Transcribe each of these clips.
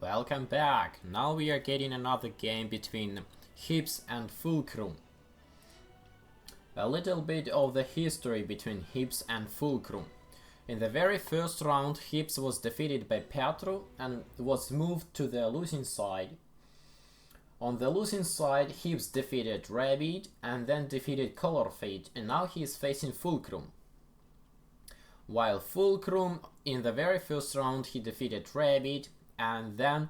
Welcome back. Now we are getting another game between HYPPS and Fulkrum. A little bit of the history between HYPPS and Fulkrum. In the very first round, HYPPS was defeated by Petro and was moved to the losing side. On the losing side, HYPPS defeated Rabbit and then defeated Colorfade, and now he is facing Fulkrum. While Fulkrum, in the very first round, he defeated Rabbit and then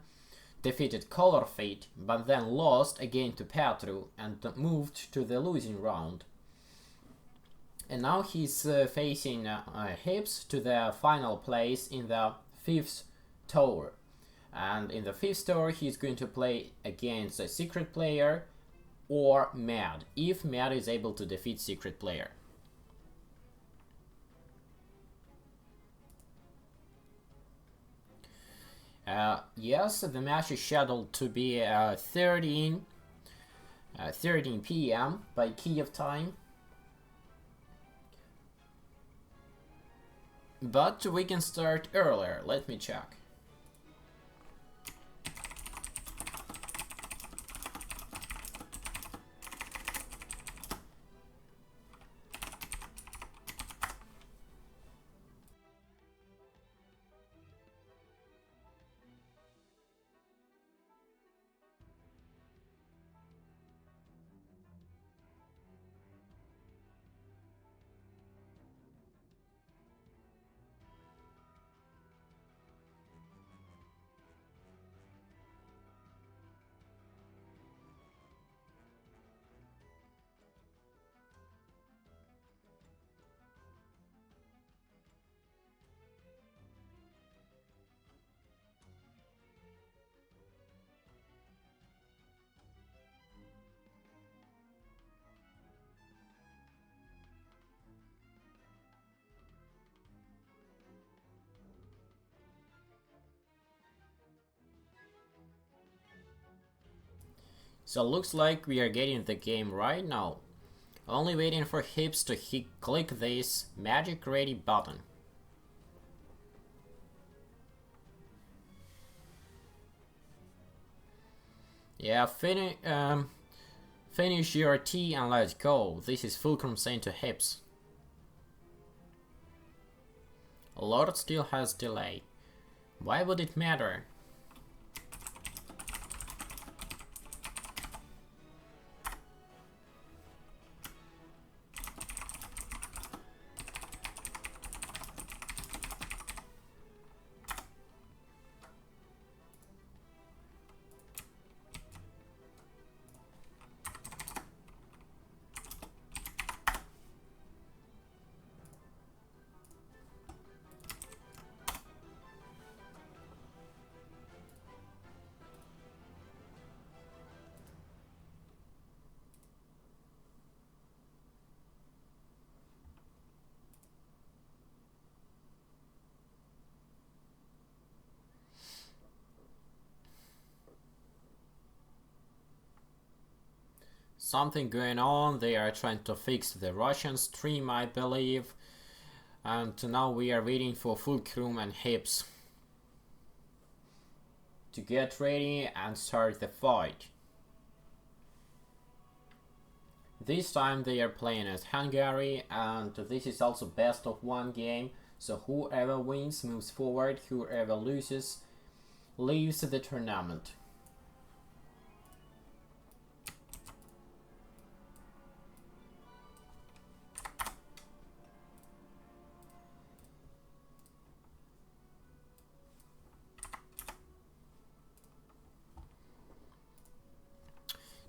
defeated Colorfade, but then lost again to Petro and moved to the losing round. And now he's facing HYPPS to the final place in the 5th tower. And in the 5th tower he's going to play against a SecretPlayer or Mad, if Mad is able to defeat SecretPlayer. Yes, the match is scheduled to be 13 p.m. by Kiev time. But we can start earlier. Let me check. So looks like we are getting the game right now. Only waiting for HYPPS to click this magic ready button. Yeah, finish your tea and let's go. This is Fulkrum saying to HYPPS. Lord still has delay. Why would it matter? Something going on. They are trying to fix the Russian stream, I believe. And now we are waiting for Fulkrum and HYPPS to get ready and start the fight. This time they are playing as Hungary, and this is also best of one game, so whoever wins moves forward, whoever loses leaves the tournament.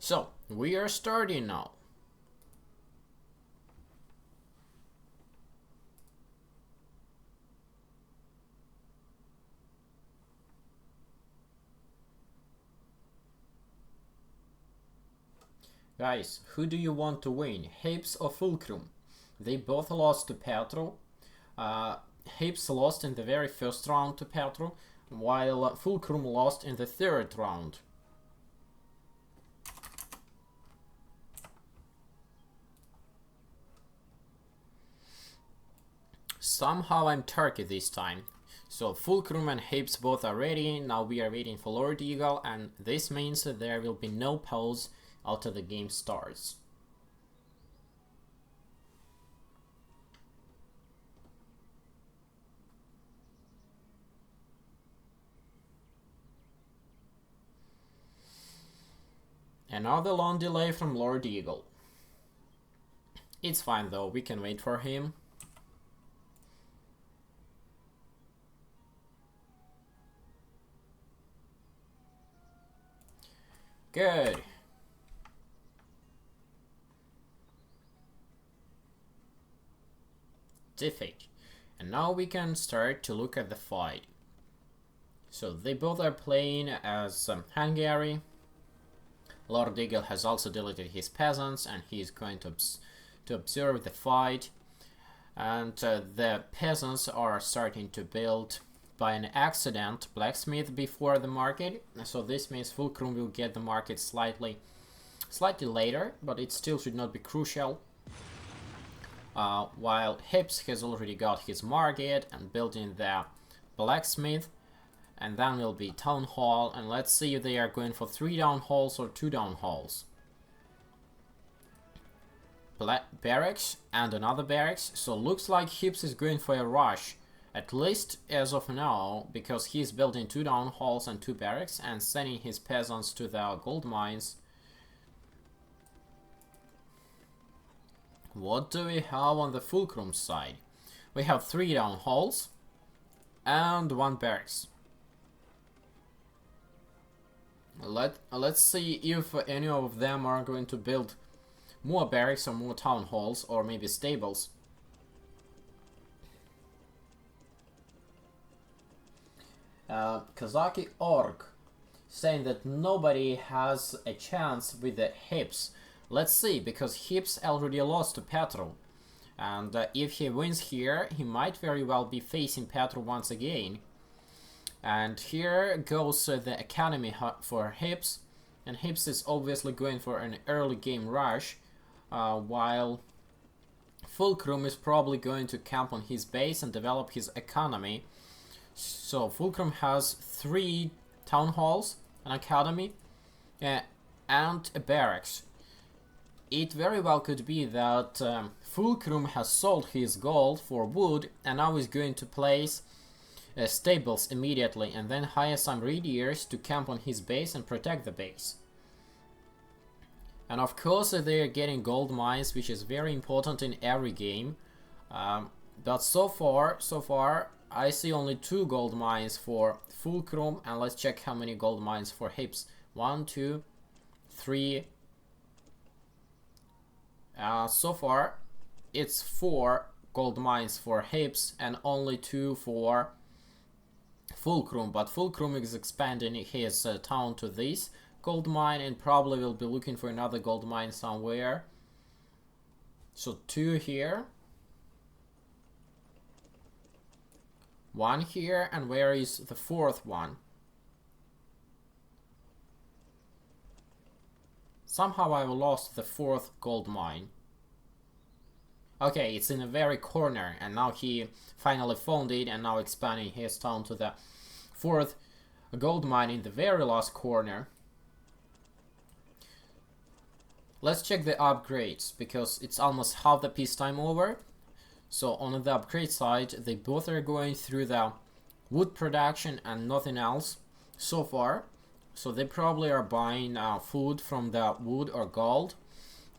So, we are starting now. Guys, who do you want to win, HYPPS or Fulkrum? They both lost to Petro. HYPPS lost in the very first round to Petro, while Fulkrum lost in the 3rd round. Somehow I'm Turkey this time, So Fulkrum and HYPPS both are ready. Now we are waiting for Lord Eagle, and this means that there will be no pause after the game starts. Another long delay from Lord Eagle. It's fine though, we can wait for him. Good. Defeat. And now we can start to look at the fight. So they both are playing as Hungary. Lord Eagle has also deleted his peasants, and he is going to observe the fight. And the peasants are starting to build by an accident blacksmith before the market, so this means Fulkrum will get the market slightly later, but it still should not be crucial. While HYPPS has already got his market and building the blacksmith, and then will be town hall, and let's see if they are going for 3 down halls or 2 down halls. Barracks and another barracks, so looks like HYPPS is going for a rush. At least as of now, because he's building 2 down halls and 2 barracks and sending his peasants to the gold mines. What do we have on the Fulkrum side? We have 3 down halls and 1 barracks. Let's see if any of them are going to build more barracks or more town halls or maybe stables. Kazaki Org saying that nobody has a chance with the HYPPS. Let's see, because HYPPS already lost to Petro, and if he wins here, he might very well be facing Petro once again. And here goes the academy for HYPPS, and HYPPS is obviously going for an early game rush, while Fulkrum is probably going to camp on his base and develop his economy. So Fulkrum has 3 town halls, an academy, and a barracks. It very well could be that Fulkrum has sold his gold for wood and now is going to place stables immediately and then hire some reindeers to camp on his base and protect the base. And of course they are getting gold mines, which is very important in every game. But so far I see only 2 gold mines for Fulkrum, and let's check how many gold mines for HYPPS. 1, 2, 3. So far it's 4 gold mines for HYPPS and only 2 for Fulkrum, but Fulkrum is expanding his town to this gold mine and probably will be looking for another gold mine somewhere. So 2 here, 1 here, and where is the 4th one? Somehow I've lost the 4th gold mine. Okay, it's in the very corner, and now he finally found it and now expanding his town to the 4th gold mine in the very last corner. Let's check the upgrades, because it's almost half the peacetime over. So on the upgrade side, they both are going through the wood production and nothing else so far. So they probably are buying food from the wood or gold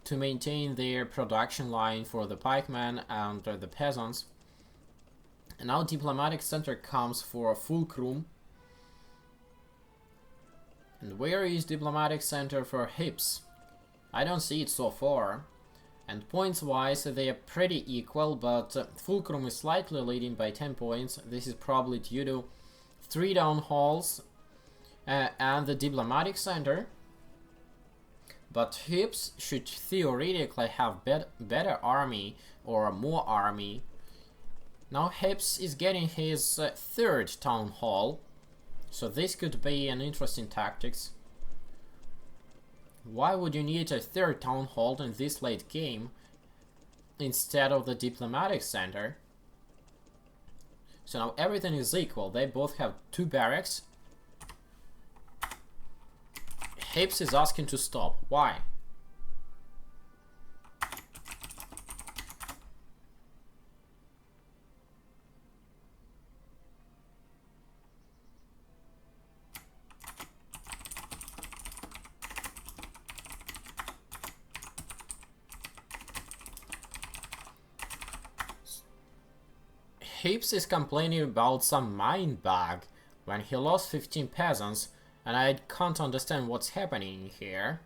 to maintain their production line for the pikemen and the peasants. And now diplomatic center comes for Fulkrum. And where is diplomatic center for HYPPS? I don't see it so far. And points wise they are pretty equal, but Fulkrum is slightly leading by 10 points. This is probably due to 3 down halls and the diplomatic center. But HYPPS should theoretically have better army or more army. Now HYPPS is getting his 3rd town hall, so this could be an interesting tactics. Why would you need a 3rd town hall in this late game instead of the diplomatic center? So now everything is equal. They both have 2 barracks. HYPPS is asking to stop. Why? HYPPS is complaining about some mine bug when he lost 15 peasants, and I can't understand what's happening here.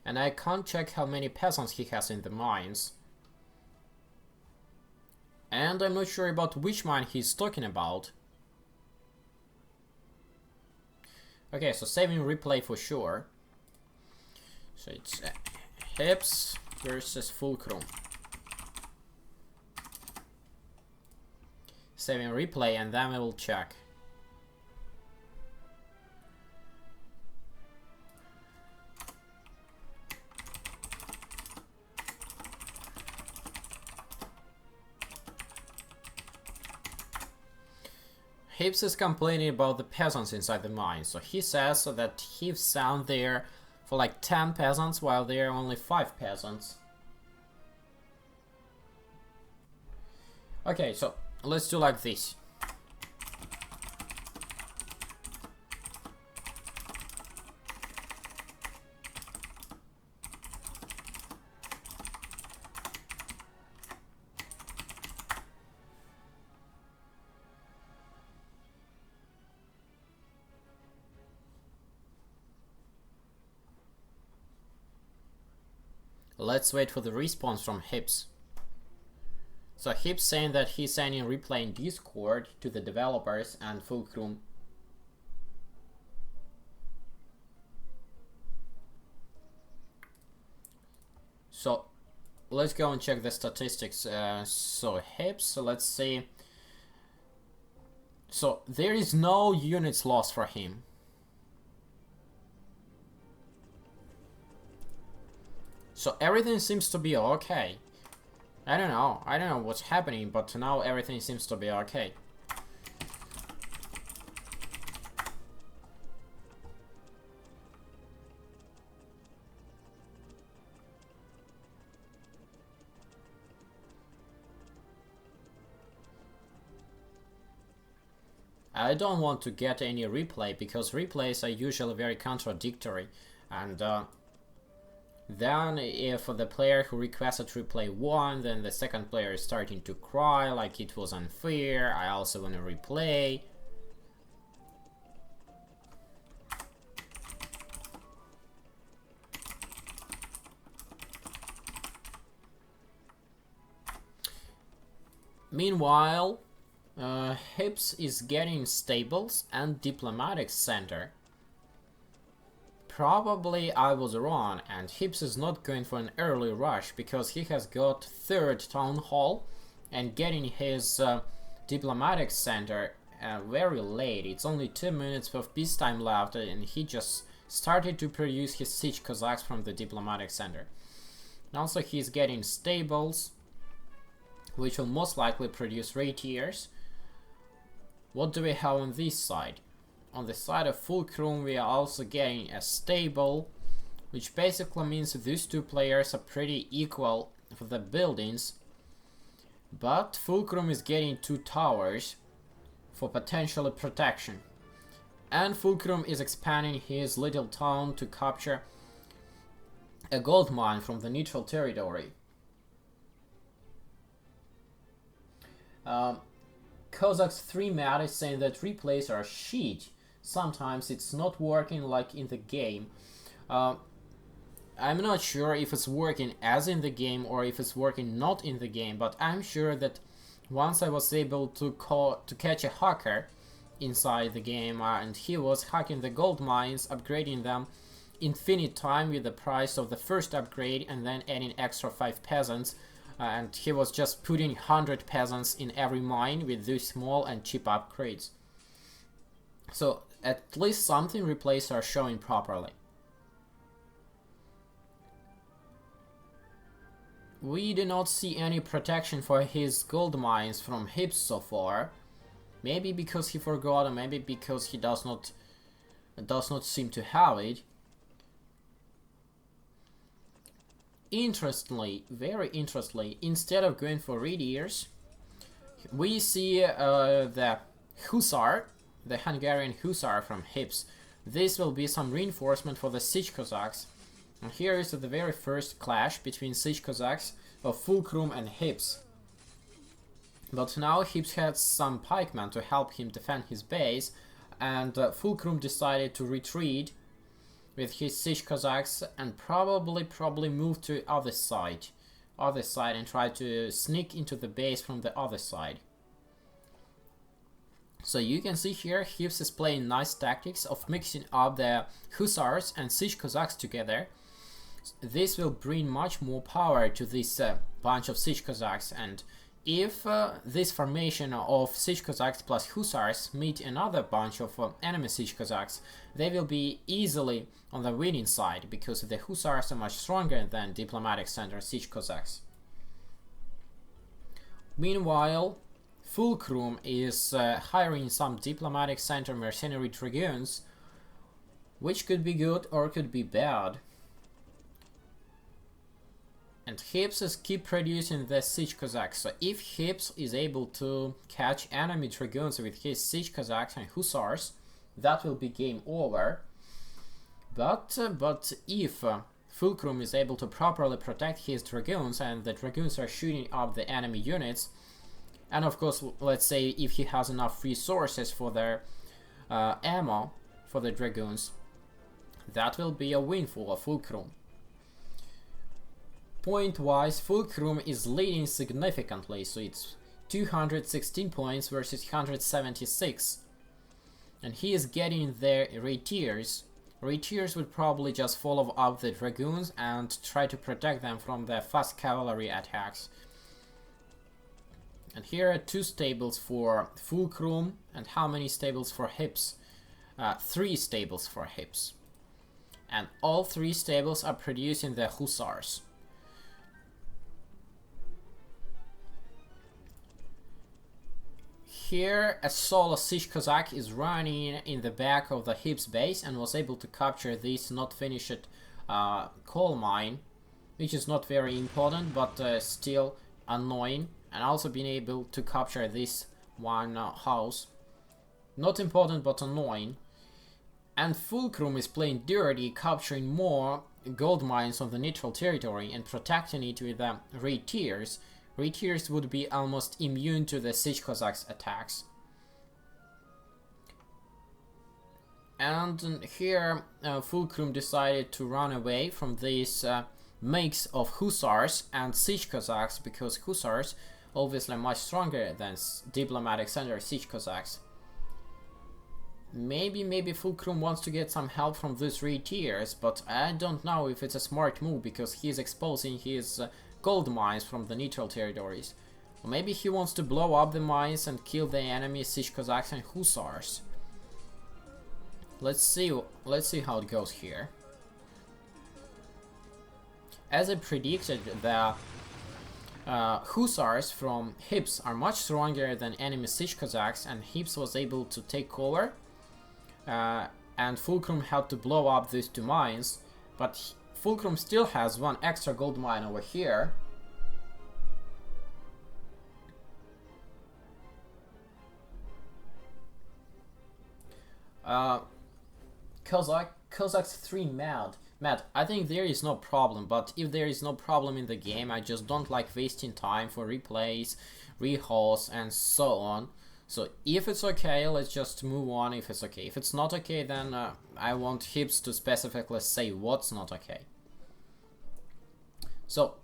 And I can't check how many peasants he has in the mines. And I'm not sure about which mine he's talking about. Okay, so saving replay for sure. So it's HYPPS versus Fulkrum. Saving replay and then we will check. HYPPS is complaining about the peasants inside the mine, so he says that he's found there for like 10 peasants while there are only 5 peasants. Okay, so let's do like this. Let's wait for the response from HYPPS. So HYPPS saying that he's sending replay in Discord to the developers and Fulkrum. So let's go and check the statistics. So HYPPS, so let's see. So there is no units lost for him. So everything seems to be okay. I don't know what's happening, but now everything seems to be okay. I don't want to get any replay because replays are usually very contradictory, and then if the player who requested replay won, then the second player is starting to cry like it was unfair. I also want to replay. Meanwhile, HYPPS is getting stables and diplomatic center. Probably I was wrong, and HYPPS is not going for an early rush because he has got 3rd town hall and getting his diplomatic center very late. It's only 2 minutes of peacetime left, and he just started to produce his siege Cossacks from the diplomatic center. And also he's getting stables, which will most likely produce rapiers. What do we have on this side? On the side of Fulkrum we are also getting a stable, which basically means these two players are pretty equal for the buildings. But Fulkrum is getting 2 towers for potential protection. And Fulkrum is expanding his little town to capture a gold mine from the neutral territory. Cossacks 3 Matt is saying that replays are shit. Sometimes it's not working like in the game. I'm not sure if it's working as in the game or if it's working not in the game, but I'm sure that once I was able to catch a hacker inside the game, and he was hacking the gold mines, upgrading them infinite time with the price of the first upgrade and then adding extra 5 peasants, and he was just putting 100 peasants in every mine with these small and cheap upgrades. So at least something replays are showing properly. We do not see any protection for his gold mines from HYPPS so far. Maybe because he forgot, or maybe because he does not seem to have it. Interestingly, very interestingly, instead of going for Readiers, we see the Hussar, the Hungarian Hussar from HYPPS. This will be some reinforcement for the Siege Cossacks. And here is the very first clash between Siege Cossacks of Fulkrum and HYPPS. But now HYPPS had some pikemen to help him defend his base, and Fulkrum decided to retreat with his Siege Cossacks and probably move to other side and try to sneak into the base from the other side. So you can see here HYPPS is playing nice tactics of mixing up the Hussars and Siege Cossacks together. This will bring much more power to this bunch of Siege Cossacks, and if this formation of Siege Cossacks plus Hussars meet another bunch of enemy Siege Cossacks, they will be easily on the winning side, because the Hussars are much stronger than Diplomatic Center Siege Cossacks. Meanwhile, Fulkrum is hiring some Diplomatic Center mercenary dragoons, which could be good or could be bad. And HYPPS is keep producing the Siege Cossacks, so if HYPPS is able to catch enemy dragoons with his Siege Cossacks and Hussars, that will be game over. But if Fulkrum is able to properly protect his dragoons, and the dragoons are shooting up the enemy units, and of course, let's say if he has enough resources for their ammo for the dragoons, that will be a win for Fulkrum. Point-wise, Fulkrum is leading significantly, so it's 216 points versus 176. And he is getting their Raitiers. Raitiers would probably just follow up the Dragoons and try to protect them from the fast cavalry attacks. And here are 2 stables for Fulkrum, and how many stables for HYPPS? 3 stables for HYPPS. And all 3 stables are producing the Hussars. Here, a solo Siege Cossack is running in the back of the HYPPS base and was able to capture this not finished coal mine, which is not very important, but still annoying, and also being able to capture this one house. Not important, but annoying. And Fulkrum is playing dirty, capturing more gold mines on the neutral territory and protecting it with Raitiers. Raitiers would be almost immune to the Siege Cossacks' attacks. And here Fulkrum decided to run away from this mix of Hussars and Siege Cossacks, because Hussars obviously much stronger than Diplomatic Center Siege Cossacks. Maybe Fulkrum wants to get some help from these Raitiers, but I don't know if it's a smart move, because he's exposing his gold mines from the neutral territories. Or maybe he wants to blow up the mines and kill the enemy Siege Cossacks and Hussars. Let's see how it goes here. As I predicted, the Hussars from HYPPS are much stronger than enemy Siege Cossacks, and HYPPS was able to take cover, and Fulkrum had to blow up these 2 mines, but Fulkrum still has 1 extra gold mine over here. Cossacks 3 mad. I think there is no problem, but if there is no problem in the game, I just don't like wasting time for replays, rehauls, and so on. So if it's okay, let's just move on if it's okay. If it's not okay, then I want HYPPS to specifically say what's not okay. So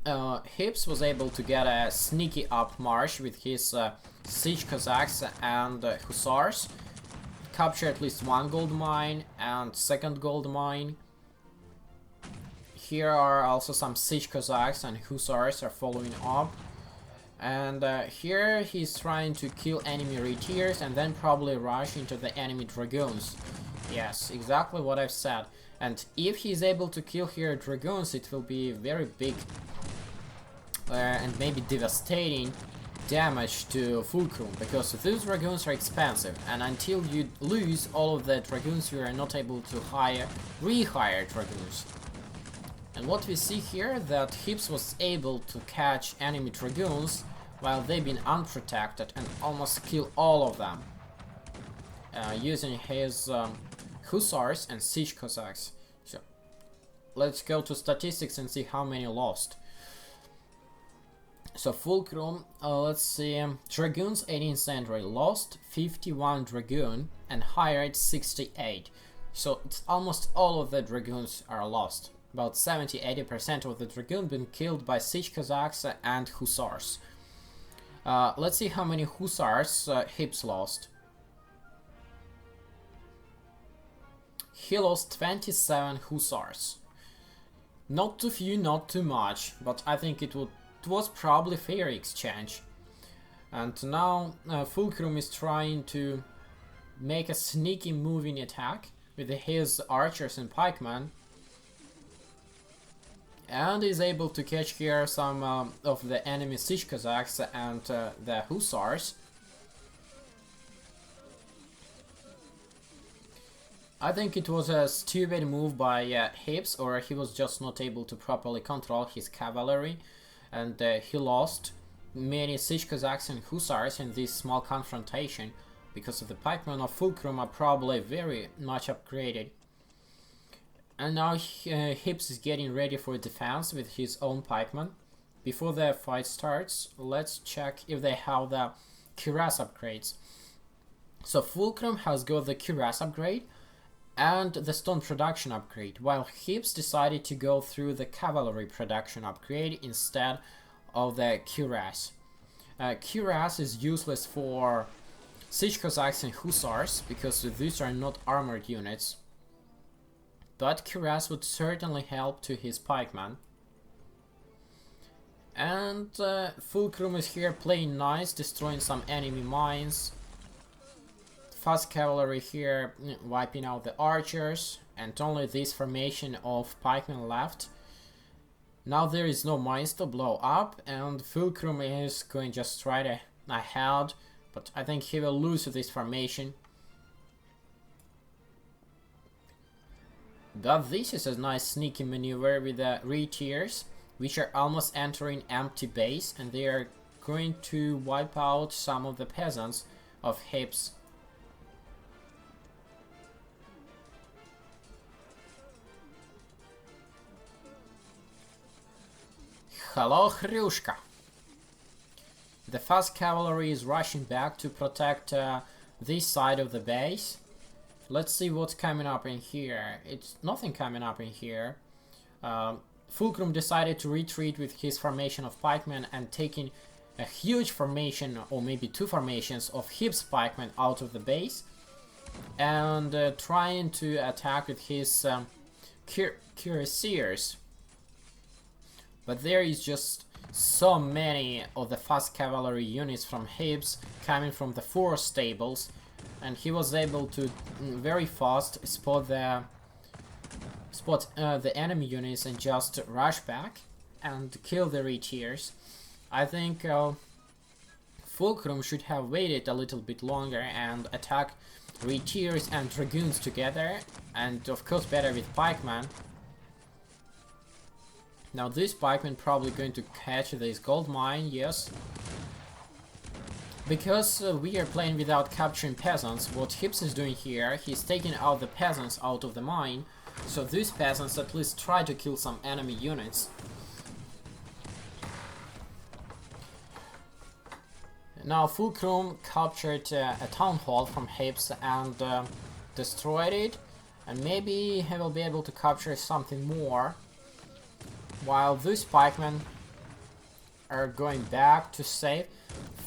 HYPPS was able to get a sneaky upmarch with his Siege Cossacks and Hussars, capture at least 1 gold mine and 2nd gold mine. Here are also some Siege Cossacks and Hussars are following up. And here he's trying to kill enemy retiers and then probably rush into the enemy dragoons. Yes, exactly what I've said. And if he's able to kill here dragoons, it will be very big and maybe devastating damage to Fulkrum, because those dragoons are expensive, and until you lose all of the dragoons, you are not able to rehire dragoons. And what we see here, that HYPPS was able to catch enemy dragoons while they've been unprotected and almost kill all of them using his Hussars and Siege Cossacks. So let's go to statistics and see how many lost. So Fulkrum, let's see, Dragoons 18th century lost 51 Dragoon and hired 68. So it's almost all of the Dragoons are lost. About 70-80% of the Dragoon been killed by Siege Cossacks and Hussars. Let's see how many Hussars HYPPS lost. He lost 27 Hussars. Not too few, not too much, but I think it was probably fair exchange. And now Fulkrum is trying to make a sneaky moving attack with his archers and pikemen, and is able to catch here some of the enemy Siege Cossacks and the Hussars. I think it was a stupid move by HYPPS, or he was just not able to properly control his cavalry, and he lost many Siege Cossacks and Hussars in this small confrontation, because of the pikemen of Fulkrum are probably very much upgraded. And now HYPPS is getting ready for defense with his own pikemen. Before the fight starts, let's check if they have the cuirass upgrades. So Fulkrum has got the cuirass upgrade and the stone production upgrade, while HYPPS decided to go through the cavalry production upgrade instead of the cuirass. Cuirass is useless for Siege Cossacks and Hussars, because these are not armored units. But cuirass would certainly help to his pikemen. And Fulkrum is here playing nice, destroying some enemy mines. Fast cavalry here wiping out the archers, and only this formation of pikemen left. Now there is no mines to blow up, and Fulkrum is going just right ahead, but I think he will lose this formation. But this is a nice sneaky maneuver with the retiers, which are almost entering empty base, and they are going to wipe out some of the peasants of HYPPS. Hello, Hryushka! The fast cavalry is rushing back to protect this side of the base. Let's see what's coming up in here. It's nothing coming up in here. Fulkrum decided to retreat with his formation of pikemen and taking a huge formation, or maybe two formations, of HYPPS pikemen out of the base, and trying to attack with his cuirassiers. But there is just so many of the fast cavalry units from HYPPS coming from the forest stables, and he was able to very fast spot the enemy units and just rush back and kill the retiers. I think Fulkrum should have waited a little bit longer and attack retiers and dragoons together, and of course better with pikemen. Now this pikeman probably going to catch this gold mine, yes. Because we are playing without capturing peasants, what HYPPS is doing here, he's taking out the peasants out of the mine, so these peasants at least try to kill some enemy units. Now Fulkrum captured a town hall from HYPPS and destroyed it, and maybe he will be able to capture something more, while these pikemen are going back to save.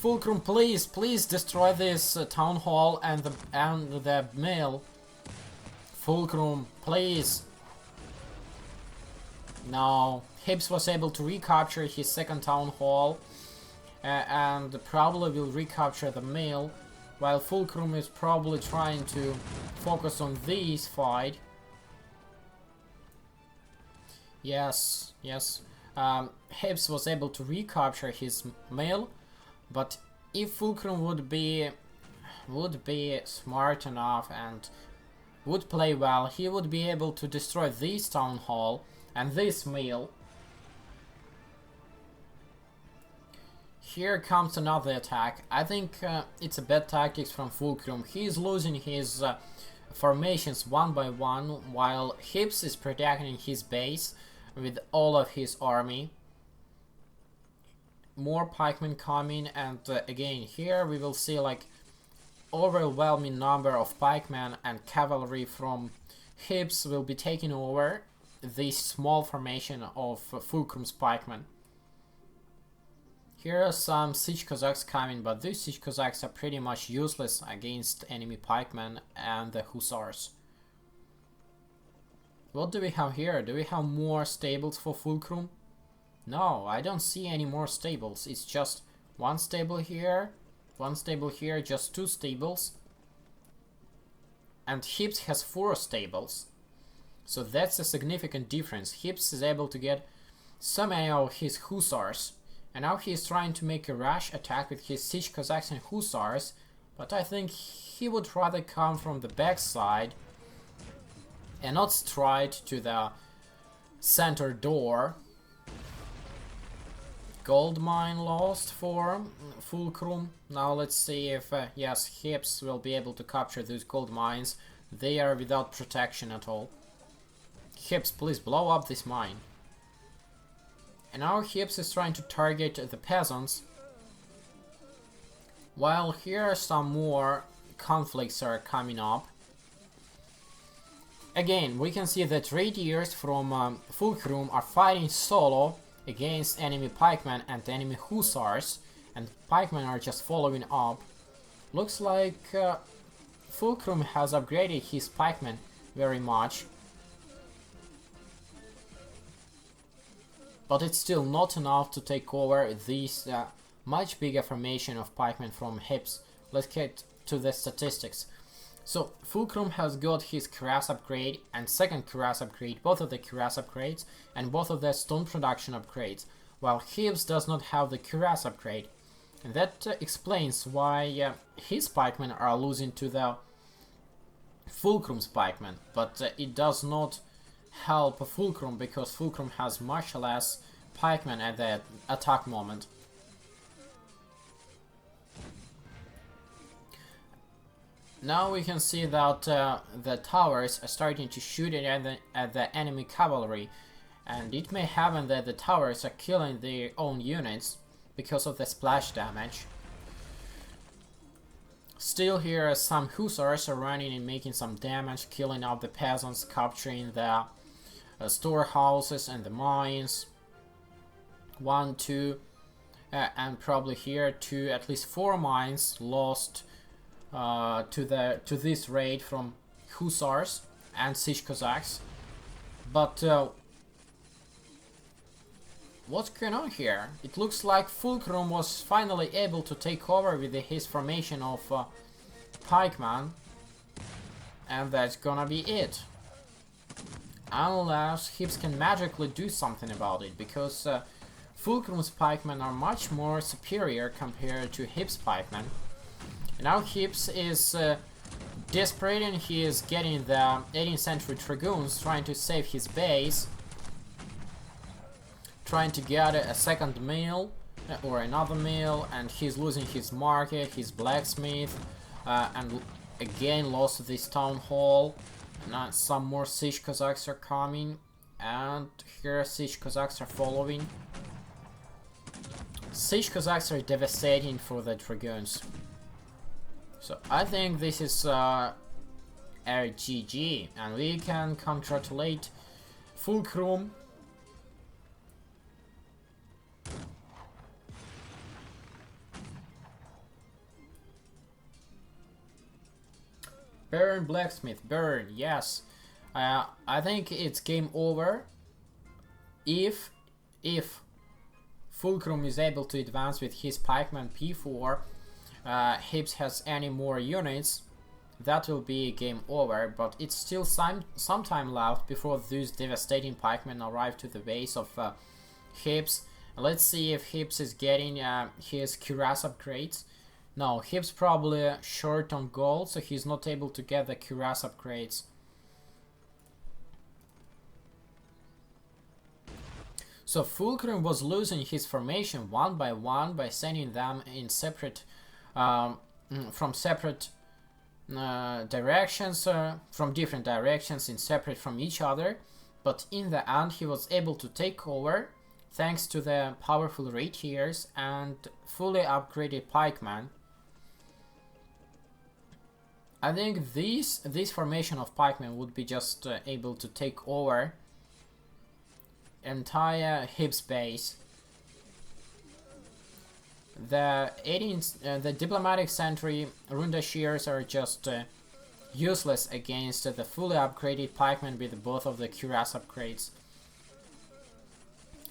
Fulkrum, please destroy this town hall and the mill. Fulkrum, please. No, HYPPS was able to recapture his second town hall, and probably will recapture the mill, while Fulkrum is probably trying to focus on this fight. Yes, yes. HYPPS was able to recapture his mill, but if Fulkrum would be smart enough and would play well, he would be able to destroy this town hall and this mill. Here comes another attack. I think it's a bad tactics from Fulkrum. He is losing his formations one by one, while HYPPS is protecting his base with all of his army. More pikemen coming, and again here we will see like overwhelming number of pikemen and cavalry from HYPPS will be taking over this small formation of Fulkrum's pikemen. Here are some siege Cossacks coming, but these siege Cossacks are pretty much useless against enemy pikemen and the hussars. What do we have here? Do we have more stables for Fulkrum? No, I don't see any more stables. It's just one stable here, just 2 stables. And HYPPS has 4 stables. So that's a significant difference. HYPPS is able to get so many of his hussars. And now he is trying to make a rush attack with his siege Cossacks and hussars. But I think he would rather come from the backside and not stride to the center door. Gold mine lost for Fulkrum. Now let's see if yes, HYPPS will be able to capture those gold mines. They are without protection at all. HYPPS, please blow up this mine. And now HYPPS is trying to target the peasants. While here some more conflicts are coming up. Again, we can see that raiders from Fulkrum are fighting solo against enemy pikemen and enemy hussars, and pikemen are just following up. Looks like Fulkrum has upgraded his pikemen very much, but it's still not enough to take over this much bigger formation of pikemen from HYPPS. Let's get to the statistics. So Fulkrum has got his cuirass upgrade and second cuirass upgrade, both of the cuirass upgrades and both of the stone production upgrades, while HYPPS does not have the cuirass upgrade. And that explains why his pikemen are losing to the Fulkrum's pikemen, but it does not help Fulkrum because Fulkrum has much less pikemen at the attack moment. Now we can see that the towers are starting to shoot at the enemy cavalry, and it may happen that the towers are killing their own units because of the splash damage. Still here some hussars are running and making some damage, killing off the peasants, capturing the storehouses and the mines. 1, 2, and probably here 2, at least 4 mines lost to this raid from hussars and siege Cossacks. But what's going on here? It looks like Fulkrum was finally able to take over with his formation of pikemen, and that's gonna be it. Unless HYPPS can magically do something about it, because Fulkrum's pikemen are much more superior compared to HYPPS pikemen. Now HYPPS is desperate, and he is getting the 18th century dragoons, trying to save his base, trying to get a second mill or another mill, and he's losing his market, his blacksmith, and again lost this town hall. Now some more siege Cossacks are coming, and here siege Cossacks are following. Siege Cossacks are devastating for the dragoons. So I think this is a GG, and we can congratulate Fulkrum. Burn blacksmith, burn, yes. I think it's game over if Fulkrum is able to advance with his pikeman before HYPPS has any more units, that will be game over, but it's still some time left before these devastating pikemen arrive to the base of HYPPS. Let's see if HYPPS is getting his cuirass upgrades. No, HYPPS probably short on gold, so he's not able to get the cuirass upgrades. So Fulkrum was losing his formation one by one by sending them in separate, from separate directions, from different directions, in separate from each other. But in the end, he was able to take over thanks to the powerful rapiers and fully upgraded pikemen. I think this formation of pikemen would be just able to take over entire HYPPS base. The diplomatic sentry Rundashears are just useless against the fully upgraded pikemen with both of the cuirass upgrades.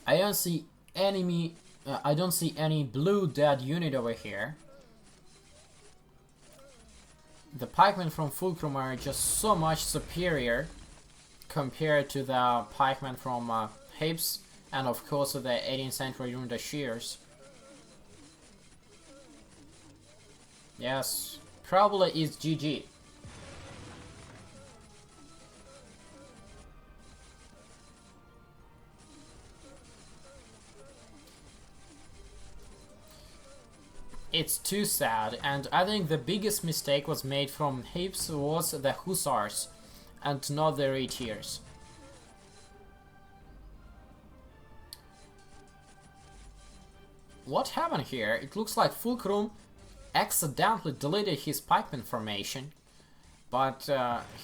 I don't see any blue dead unit over here. The pikemen from Fulkrum are just so much superior compared to the pikemen from HYPPS and of course the 18th century Rundashears. Yes, probably is GG. It's too sad, and I think the biggest mistake was made from HYPPS was the Hussars and not the rapiers. What happened here? It looks like Fulkrum accidentally deleted his pikeman formation, but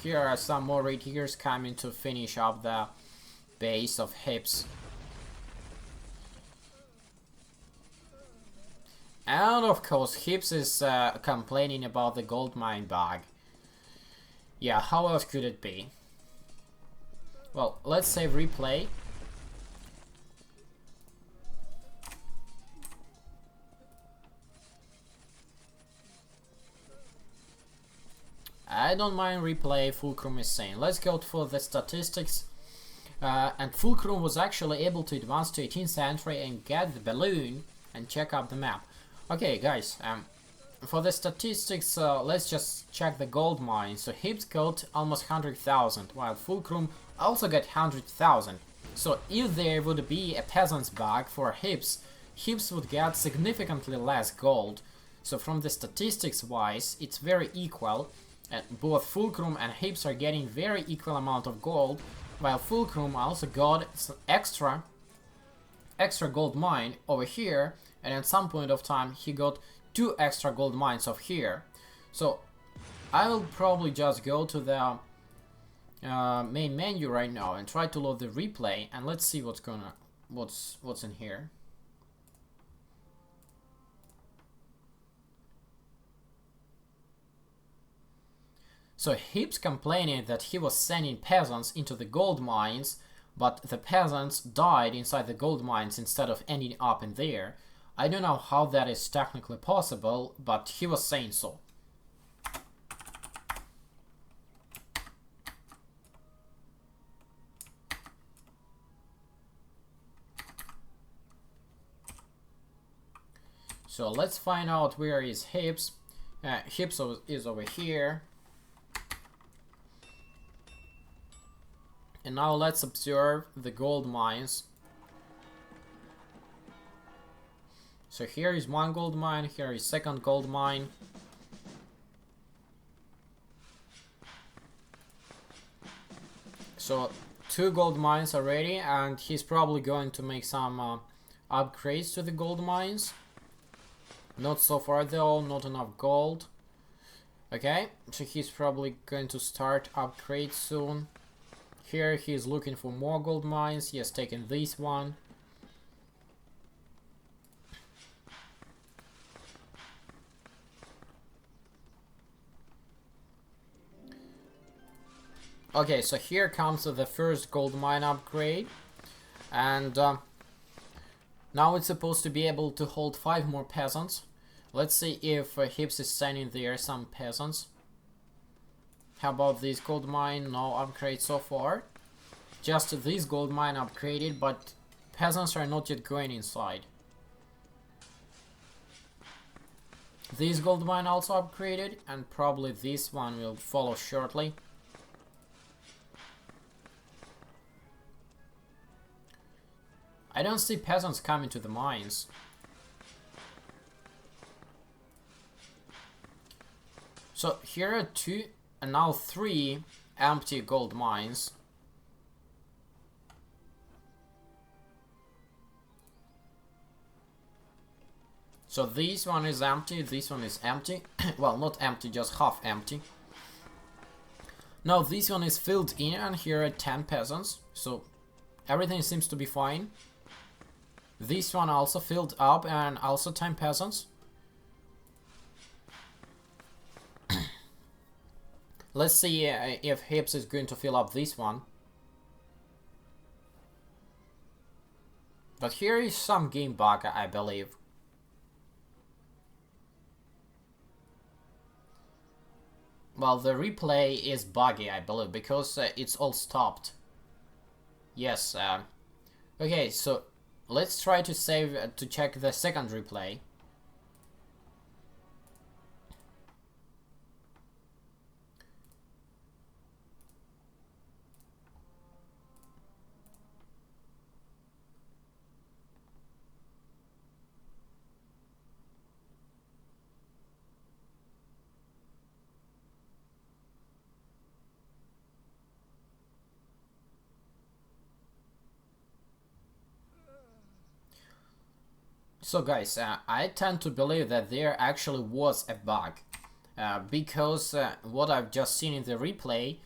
here are some more rapiers coming to finish up the base of HYPPS. And of course, HYPPS is complaining about the gold mine bug. Yeah, how else could it be? Well, let's save replay. I don't mind replay, Fulkrum is saying. Let's go for the statistics. And Fulkrum was actually able to advance to 18th century and get the balloon and check out the map. Okay, guys, for the statistics, let's just check the gold mine. So HYPPS got almost 100,000, while Fulkrum also got 100,000. So if there would be a peasant's bug for HYPPS, HYPPS would get significantly less gold. So from the statistics wise, it's very equal. Both Fulkrum and HYPPS are getting very equal amount of gold, while Fulkrum also got extra gold mine over here, and at some point of time he got 2 extra gold mines over here. So I will probably just go to the main menu right now and try to load the replay, and let's see what's in here. So HYPPS complaining that he was sending peasants into the gold mines, but the peasants died inside the gold mines instead of ending up in there. I don't know how that is technically possible, but he was saying so. So let's find out where is HYPPS. HYPPS is over here. And now let's observe the gold mines. So here is one gold mine, here is second gold mine. So 2 gold mines already, and he's probably going to make some upgrades to the gold mines. Not so far though, not enough gold. Okay, so he's probably going to start upgrades soon. Here he's looking for more gold mines. He has taken this one. Okay, so here comes the first gold mine upgrade, and Now it's supposed to be able to hold 5 more peasants. Let's see if HYPPS is sending there some peasants. How about this gold mine? No upgrade so far. Just this gold mine upgraded, but peasants are not yet going inside. This gold mine also upgraded, and probably this one will follow shortly. I don't see peasants coming to the mines. So here are 2 and now 3 empty gold mines. So this one is empty, this one is empty. Well, not empty, just half empty. Now this one is filled in, and here are 10 peasants, so everything seems to be fine. This one also filled up, and also 10 peasants. Let's see if HYPPS is going to fill up this one. But here is some game bug, I believe. Well, the replay is buggy, I believe, because it's all stopped. Yes. Okay, so let's try to save to check the second replay. So guys, I tend to believe that there actually was a bug, because what I've just seen in the replay,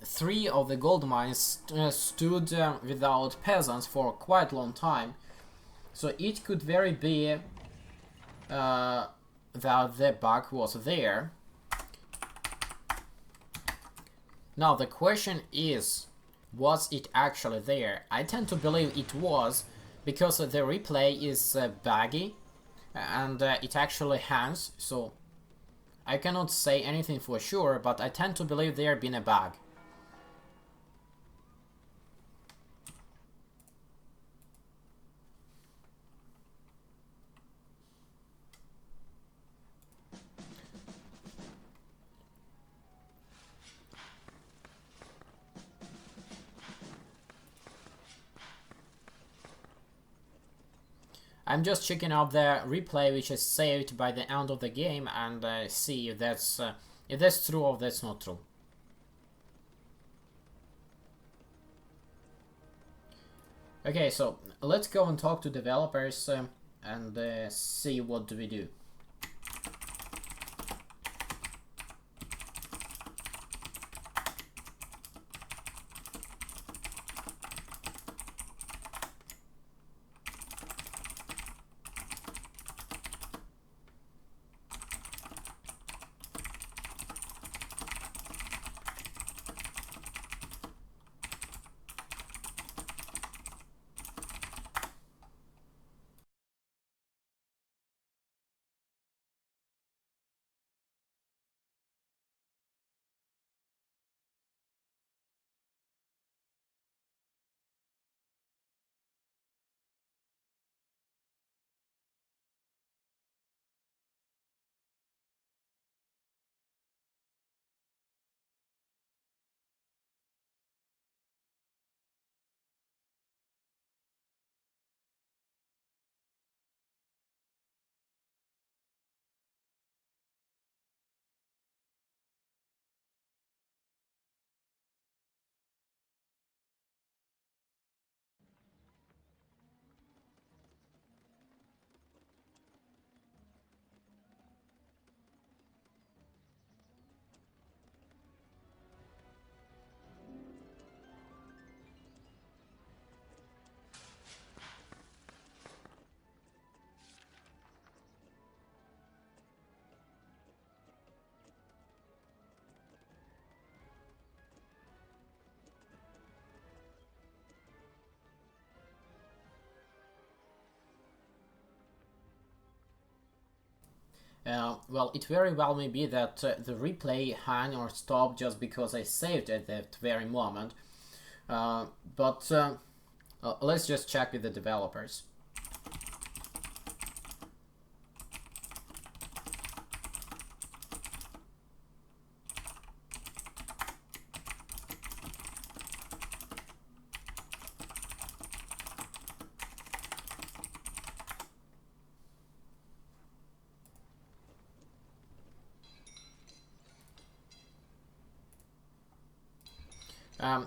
3 of the gold mines stood without peasants for quite a long time. So it could very be that the bug was there. Now the question is, was it actually there? I tend to believe it was, because the replay is buggy and it actually hangs, so I cannot say anything for sure, but I tend to believe there been a bug. I'm just checking out the replay which is saved by the end of the game, and see if that's true or that's not true. Okay, so let's go and talk to developers and see what do we do. Well, it very well may be that the replay hung or stopped just because I saved at that very moment. But let's just check with the developers.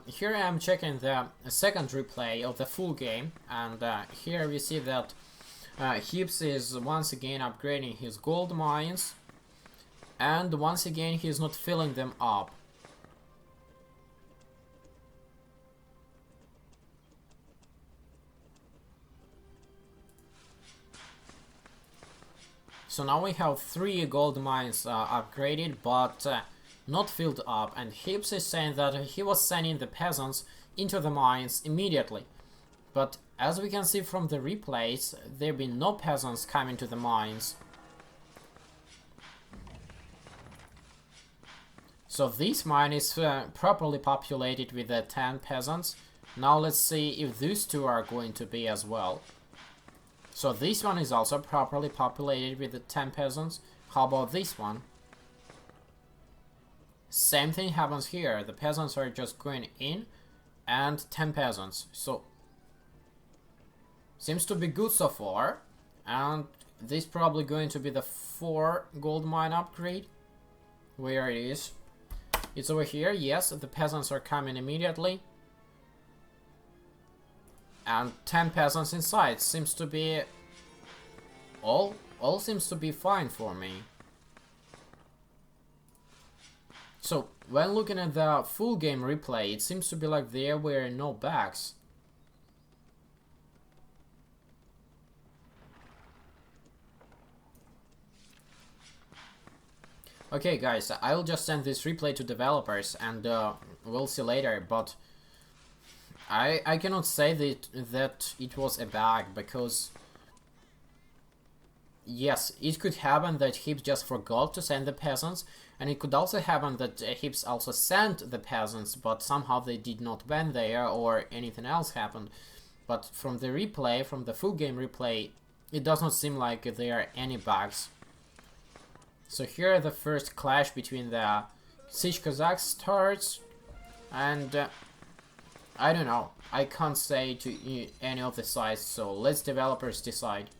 Here I am checking the second replay of the full game, and here we see that HYPPS is once again upgrading his gold mines, and once again he's not filling them up. So now we have 3 gold mines upgraded, but not filled up, and HYPPS is saying that he was sending the peasants into the mines immediately. But as we can see from the replays, there have been no peasants coming to the mines. So this mine is properly populated with 10 peasants. Now let's see if these 2 are going to be as well. So this one is also properly populated with the 10 peasants. How about this one? Same thing happens here. The peasants are just going in, and 10 peasants. So seems to be good so far. And this is probably going to be the 4 gold mine upgrade. Where it is? It's over here. Yes, the peasants are coming immediately. And 10 peasants inside. Seems to be all seems to be fine for me. So when looking at the full game replay, it seems to be like there were no bugs. Okay guys, I'll just send this replay to developers, and we'll see later, but I cannot say that it was a bug, because yes, it could happen that HYPPS just forgot to send the peasants, and it could also happen that HYPPS also sent the peasants, but somehow they did not ban there, or anything else happened. But from the replay, from the full game replay, it does not seem like there are any bugs. So here the first clash between the Siege Cossacks starts, and I don't know, I can't say to any of the sides, so let's developers decide.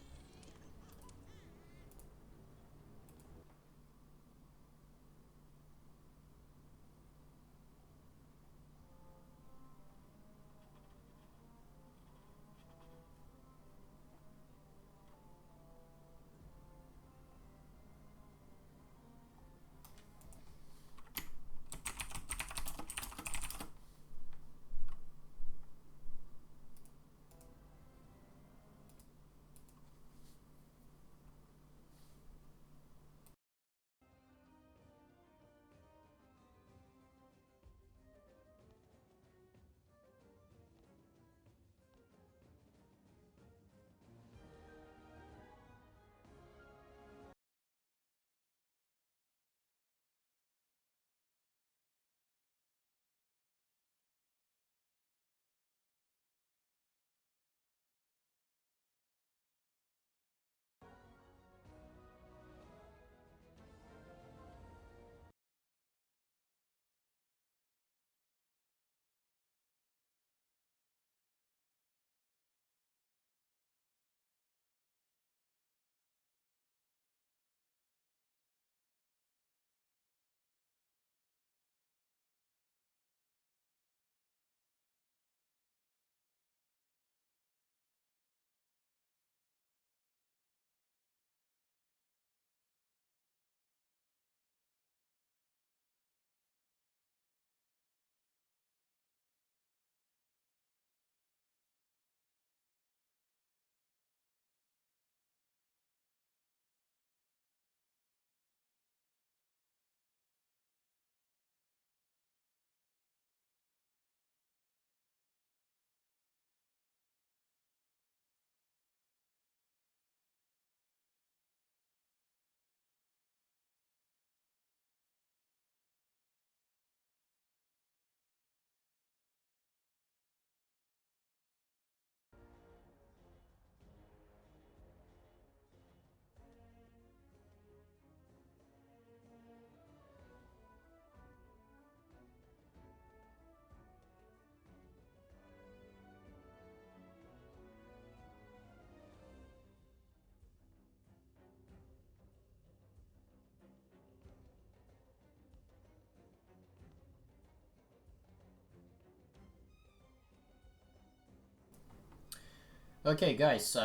Okay guys,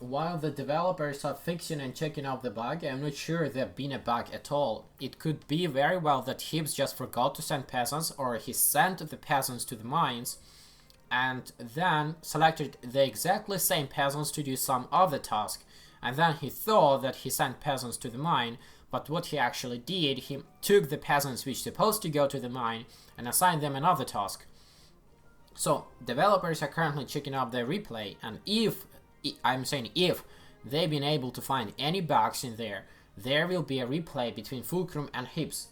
while the developers are fixing and checking out the bug, I'm not sure there's been a bug at all. It could be very well that HYPPS just forgot to send peasants, or he sent the peasants to the mines and then selected the exactly same peasants to do some other task, and then he thought that he sent peasants to the mine, but what he actually did, he took the peasants which supposed to go to the mine and assigned them another task. So developers are currently checking out their replay, and if, I'm saying if, they've been able to find any bugs in there, there will be a replay between Fulkrum and HYPPS.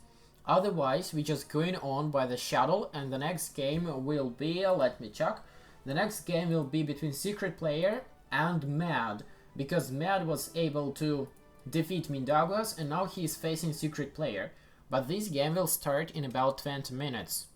Otherwise, we're just going on by the shuttle, and the next game will be, let me check, the next game will be between SecretPlayer and Mad, because Mad was able to defeat Mindaugas, and now he is facing SecretPlayer. But this game will start in about 20 minutes.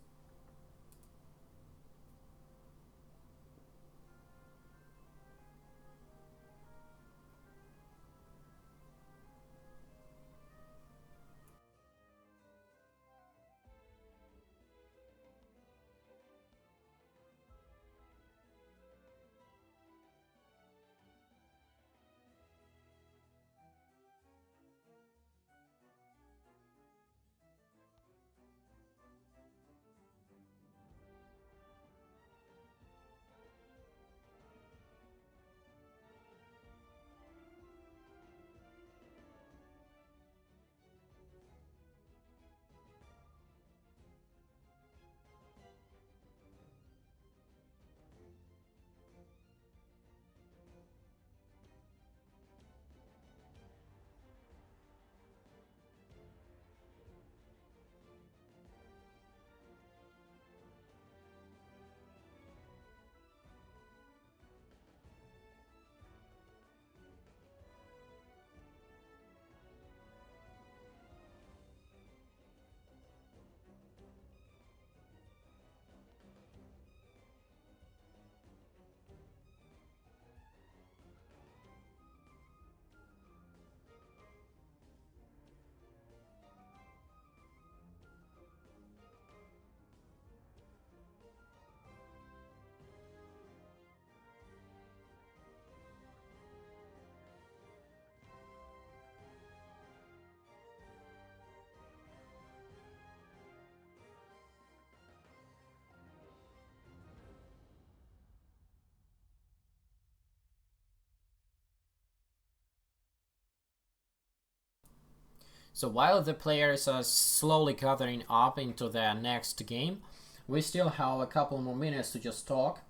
So while the players are slowly gathering up into their next game, we still have a couple more minutes to just talk.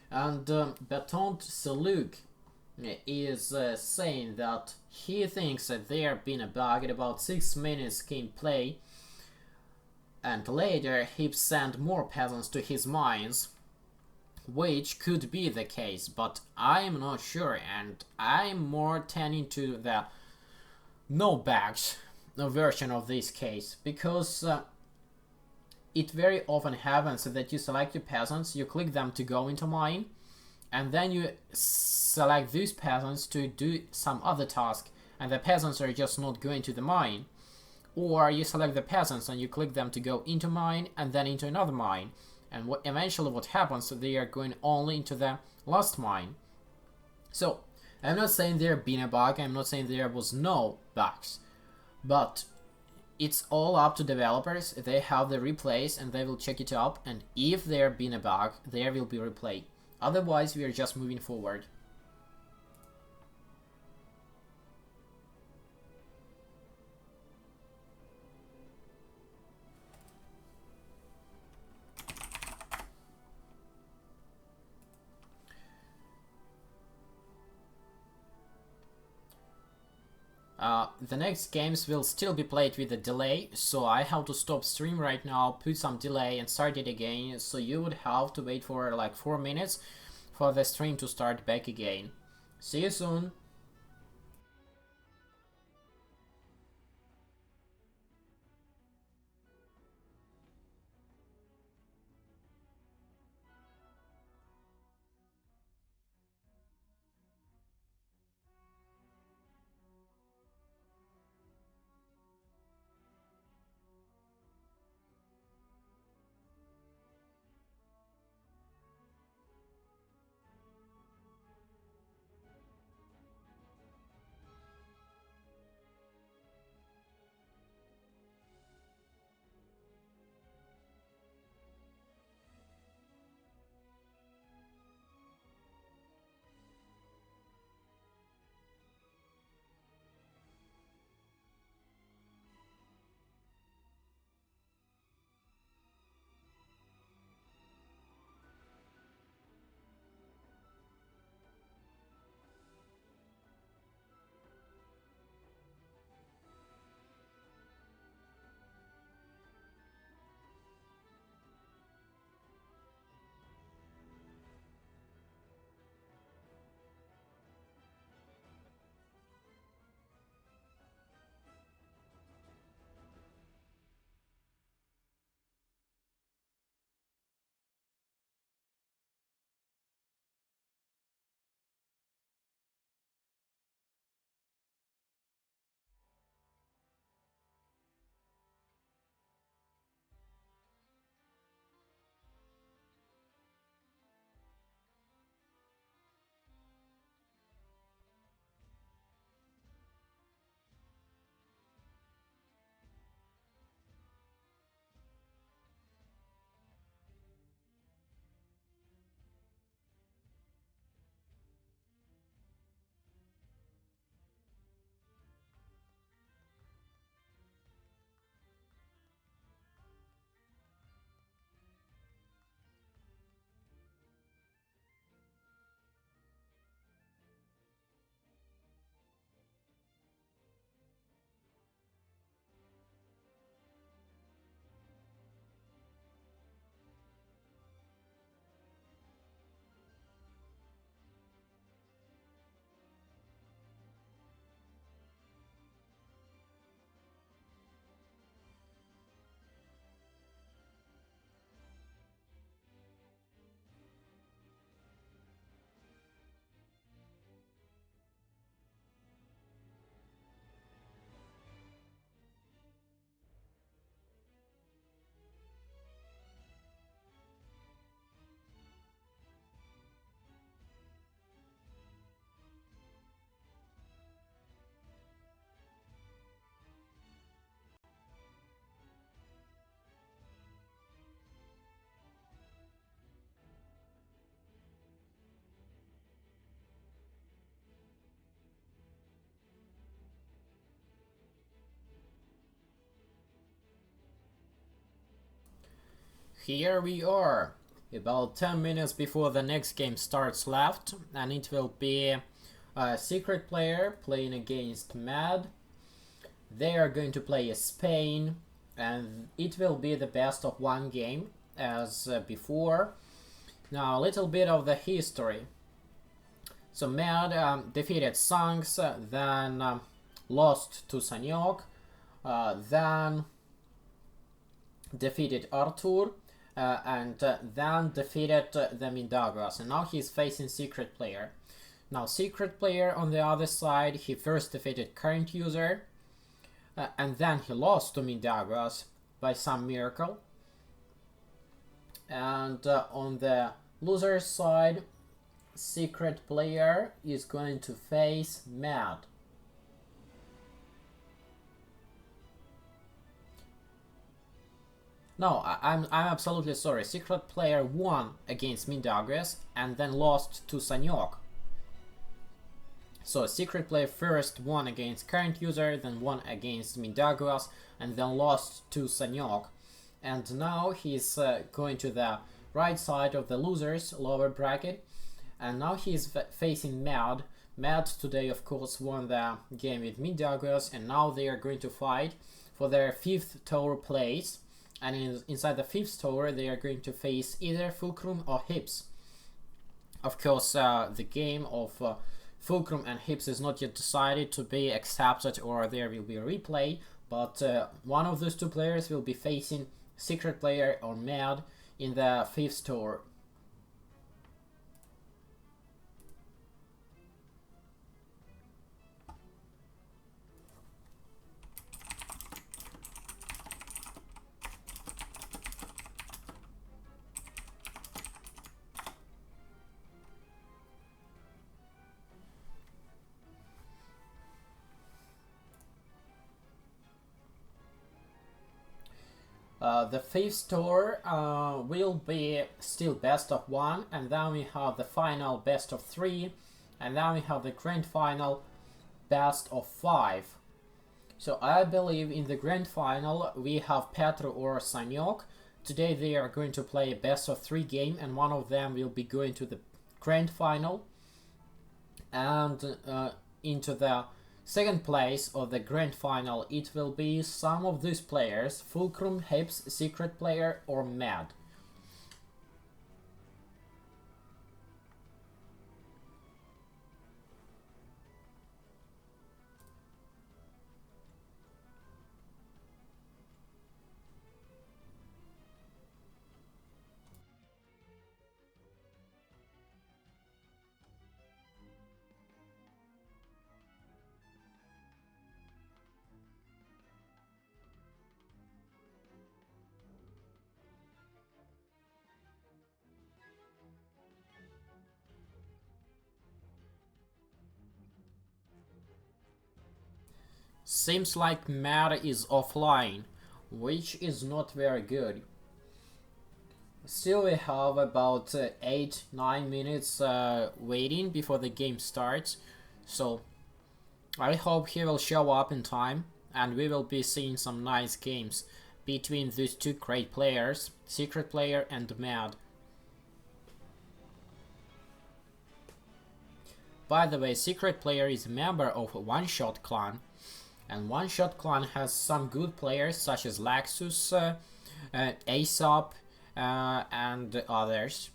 And Bertrand Seluk is saying that he thinks that there been a bug at about 6 minutes gameplay, and later he sent more peasants to his mines, which could be the case, but I'm not sure, and I'm more tending to the no bugs version of this case, because it very often happens that you select your peasants, you click them to go into mine, and then you select these peasants to do some other task, and the peasants are just not going to the mine. Or you select the peasants and you click them to go into mine and then into another mine, and eventually what happens, they are going only into the last mine. So I'm not saying there been a bug, I'm not saying there was no bugs, but it's all up to developers. They have the replays and they will check it up, and if there been a bug, there will be replay. Otherwise, we are just moving forward. The next games will still be played with a delay, so I have to stop stream right now, put some delay and start it again, so you would have to wait for like 4 minutes for the stream to start back again. See you soon! Here we are, about 10 minutes before the next game starts left, and it will be a secret player playing against Mad. They are going to play Spain, and it will be the best of one game as before. Now a little bit of the history. So Mad defeated Sangs, then lost to Sanyok, then defeated Arthur, and then defeated the Mindagras, and now he's facing SecretPlayer. Now SecretPlayer on the other side, he first defeated current user, and then he lost to Mindagras by some miracle. And on the loser's side, SecretPlayer is going to face Mad. No, I'm absolutely sorry. SecretPlayer won against Mindagras and then lost to Sanyok. So SecretPlayer first won against current user, then won against Mindagras, and then lost to Sanyok. And now he's going to the right side of the losers lower bracket, and now he's facing Mad. Mad today, of course, won the game with Mindagras, and now they are going to fight for their 5th tower place. And inside the 5th tower, they are going to face either Fulkrum or HYPPS. Of course, the game of Fulkrum and HYPPS is not yet decided to be accepted, or there will be a replay, but one of those two players will be facing SecretPlayer or Mad in the 5th tower. The 5th tour will be still best of 1, and then we have the final best of 3, and then we have the grand final best of 5. So I believe in the grand final we have Petro or Sanyok. Today they are going to play a best of 3 game, and one of them will be going to the grand final and into the second place of the grand final. It will be some of these players: Fulkrum, HYPPS, SecretPlayer or Mad. Seems like Mad is offline, which is not very good. Still we have about 8-9 minutes waiting before the game starts, so I hope he will show up in time and we will be seeing some nice games between these two great players, SecretPlayer and Mad. By the way, SecretPlayer is a member of One Shot Clan, and One Shot Clan has some good players such as Laxus, Aesop, and others.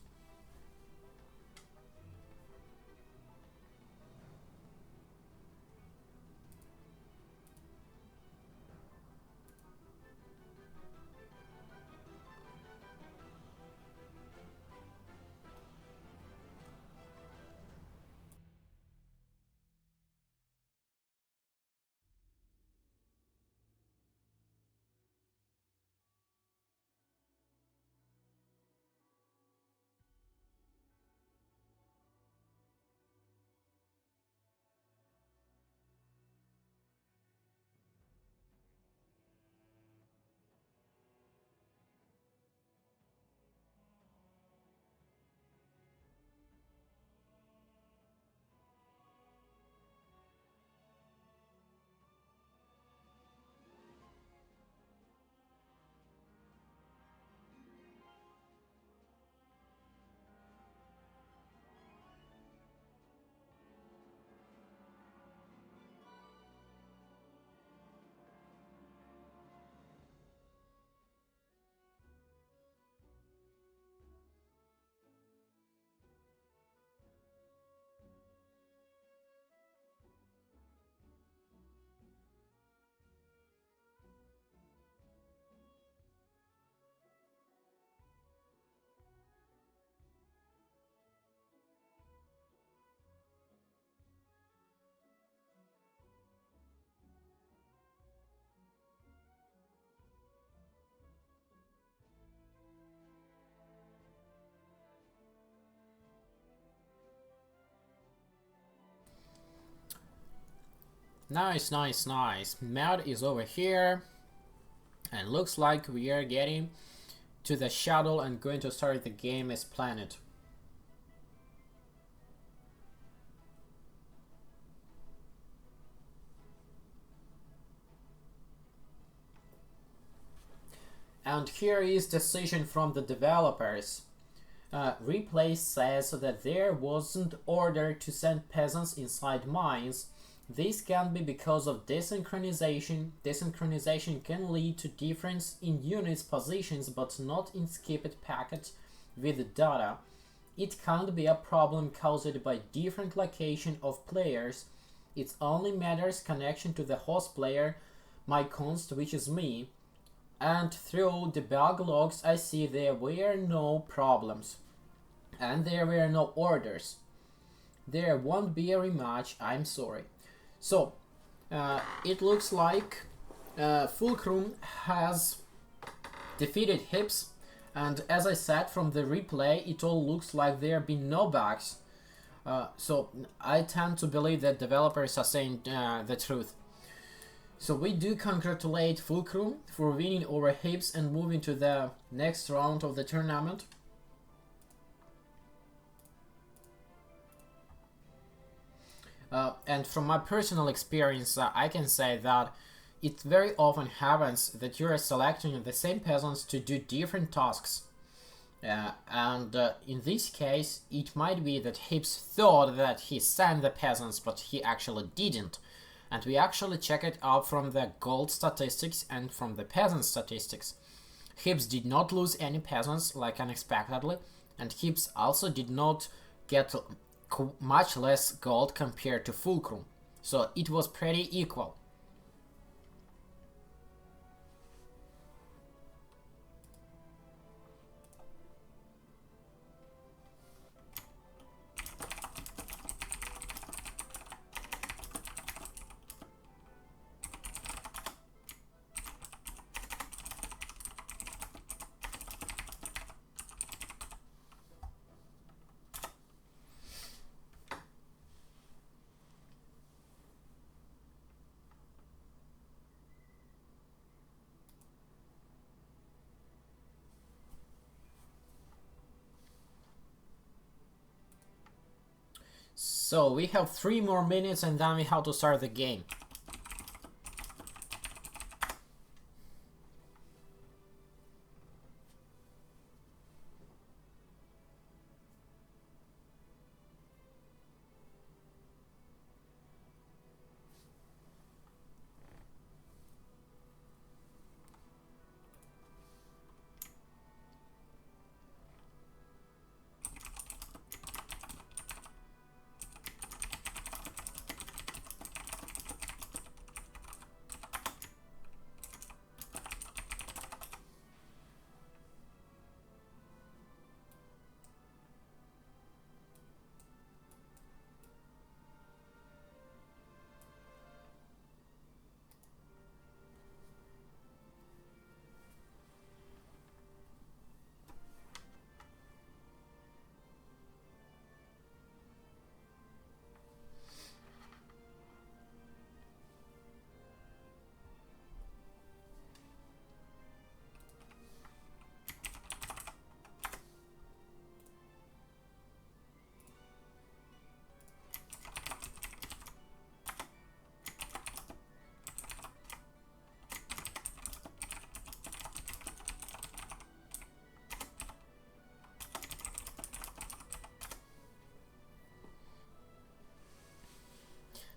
Nice, nice, nice. Mad is over here. And looks like we are getting to the shuttle and going to start the game as planned. And here is decision from the developers. Replay says that there wasn't order to send peasants inside mines. This can be because of desynchronization. Desynchronization can lead to difference in units' positions but not in skipped packets with data. It can't be a problem caused by different location of players. It only matters connection to the host player, Miyconst, which is me. And through the debug logs I see there were no problems. And there were no orders. There won't be a rematch, I'm sorry. So, it looks like Fulkrum has defeated HYPPS, and as I said from the replay, it all looks like there have been no bugs. So I tend to believe that developers are saying the truth. So we do congratulate Fulkrum for winning over HYPPS and moving to the next round of the tournament. And from my personal experience, I can say that it very often happens that you are selecting the same peasants to do different tasks. And in this case, it might be that HYPPS thought that he sent the peasants, but he actually didn't. And we actually check it out from the gold statistics and from the peasant statistics. HYPPS did not lose any peasants, like unexpectedly, and HYPPS also did not get much less gold compared to Fulkrum, so it was pretty equal. So we have 3 more minutes and then we have to start the game.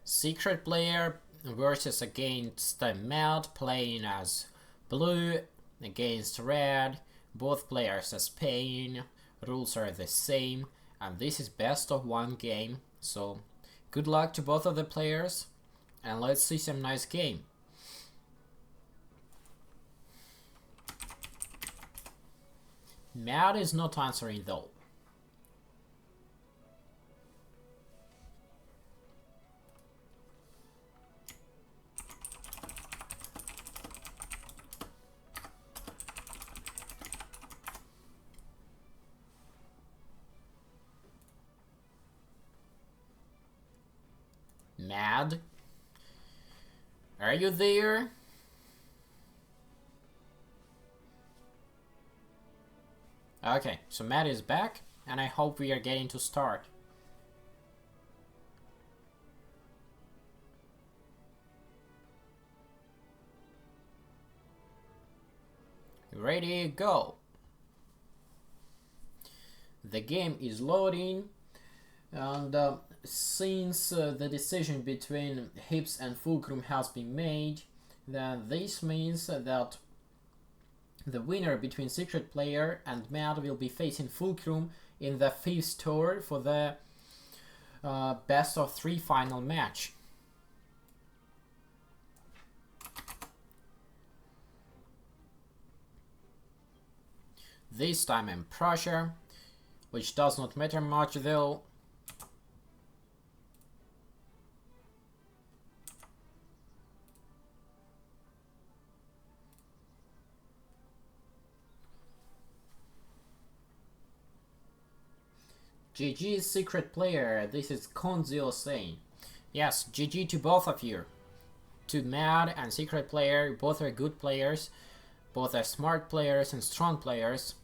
SecretPlayer versus against Mad, playing as blue against red, both players as Spain, rules are the same, and this is best of 1 game, so good luck to both of the players, and let's see some nice game. Mad is not answering though. Mad Are you there? Okay, so Matt is back, and I hope we are getting to start. Ready, go! The game is loading, and since the decision between HYPPS and Fulkrum has been made, then this means that the winner between SecretPlayer and Matt will be facing Fulkrum in the 5th tour for the best of 3 final match. This time in Prussia, which does not matter much though. GG SecretPlayer, this is Konzio saying. Yes, GG to both of you. To Mad and SecretPlayer, both are good players. Both are smart players and strong players.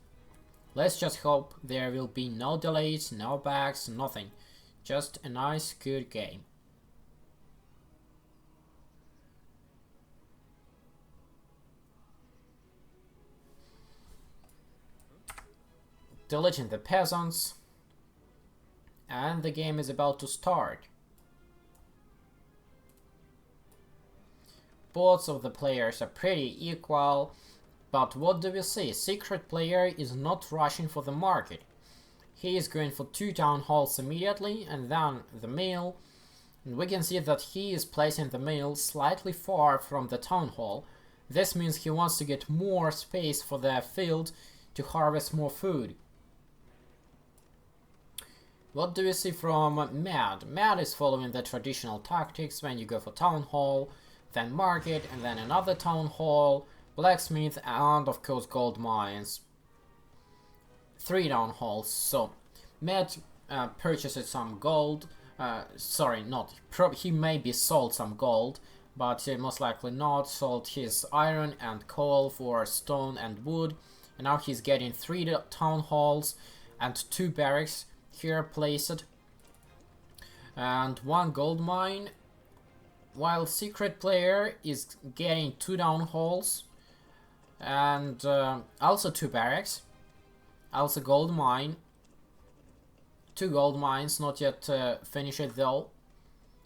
Let's just hope there will be no delays, no bugs, nothing. Just a nice, good game. Deleting the peasants. And the game is about to start. Both of the players are pretty equal. But what do we see? SecretPlayer is not rushing for the market. He is going for 2 town halls immediately and then the mill. And we can see that he is placing the mill slightly far from the town hall. This means he wants to get more space for the field to harvest more food. What do we see from Mad? Mad is following the traditional tactics when you go for town hall, then market, and then another town hall, blacksmith, and of course gold mines. 3 town halls. So Mad purchases some gold. He maybe sold some gold, but most likely not. Sold his iron and coal for stone and wood. And now he's getting 3 town halls and 2 barracks here placed. And 1 gold mine. While SecretPlayer is getting 2 town halls. And also 2 barracks, also gold mine, 2 gold mines, not yet finished though,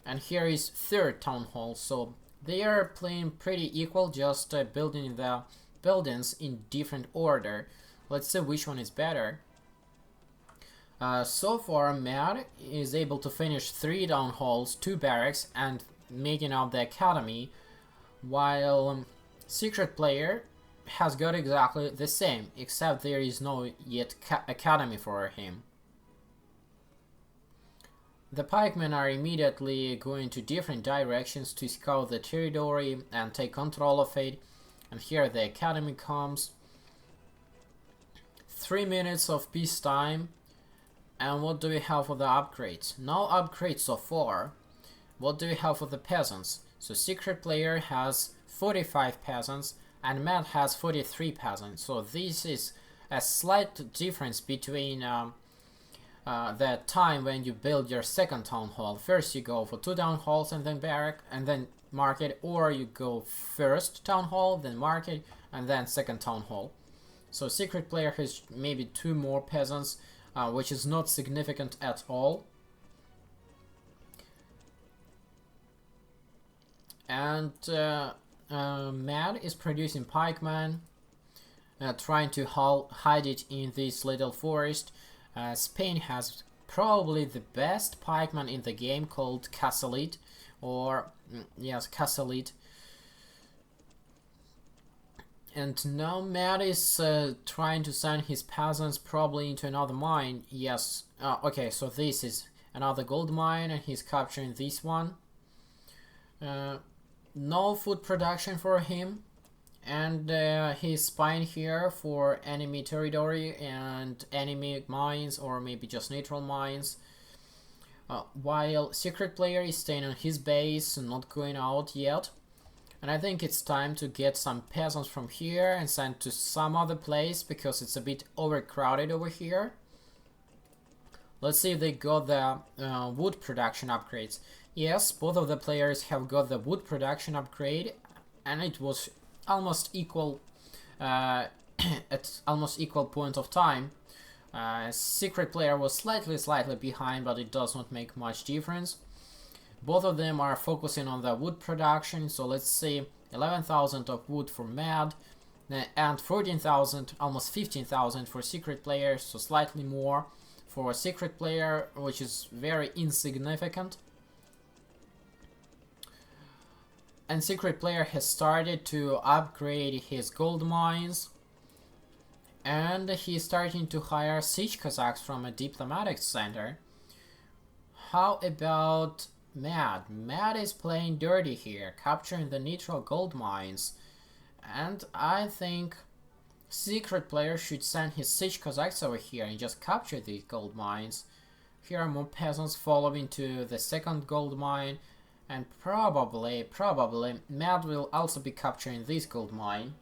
and here is 3rd town hall. So they are playing pretty equal, just building the buildings in different order. Let's see which one is better. So far Mad is able to finish 3 town halls, 2 barracks, and making up the academy, while SecretPlayer has got exactly the same, except there is no yet academy for him. The pikemen are immediately going to different directions to scout the territory and take control of it, and here the academy comes. 3 minutes of peacetime, and what do we have for the upgrades? No upgrades so far. What do we have for the peasants? So SecretPlayer has 45 peasants, and Matt has 43 peasants, so this is a slight difference between the time when you build your 2nd town hall. First you go for 2 town halls and then barrack and then market, or you go 1st town hall, then market, and then 2nd town hall. So SecretPlayer has maybe 2 more peasants, which is not significant at all. And Mad is producing pikemen, trying to hide it in this little forest. Spain has probably the best pikeman in the game, called Cossacks, or yes, Cossacks. And now Mad is trying to send his peasants probably into another mine. Yes, okay, so this is another gold mine, and he's capturing this one. No food production for him, and he's spying here for enemy territory and enemy mines, or maybe just neutral mines, while SecretPlayer is staying on his base and not going out yet. And I think it's time to get some peasants from here and send to some other place because it's a bit overcrowded over here. Let's see if they got the wood production upgrades. Yes, both of the players have got the wood production upgrade, and it was almost equal at almost equal point of time. SecretPlayer was slightly behind, but it does not make much difference. Both of them are focusing on the wood production, so let's see, 11,000 of wood for Mad, and 14,000, almost 15,000 for SecretPlayer, so slightly more for SecretPlayer, which is very insignificant. And SecretPlayer has started to upgrade his gold mines, and he's starting to hire siege Cossacks from a diplomatic center. How about Mad? Mad is playing dirty here, capturing the neutral gold mines, and I think SecretPlayer should send his siege Cossacks over here and just capture these gold mines. Here are more peasants following to the second gold mine, and probably Mad will also be capturing this gold mine.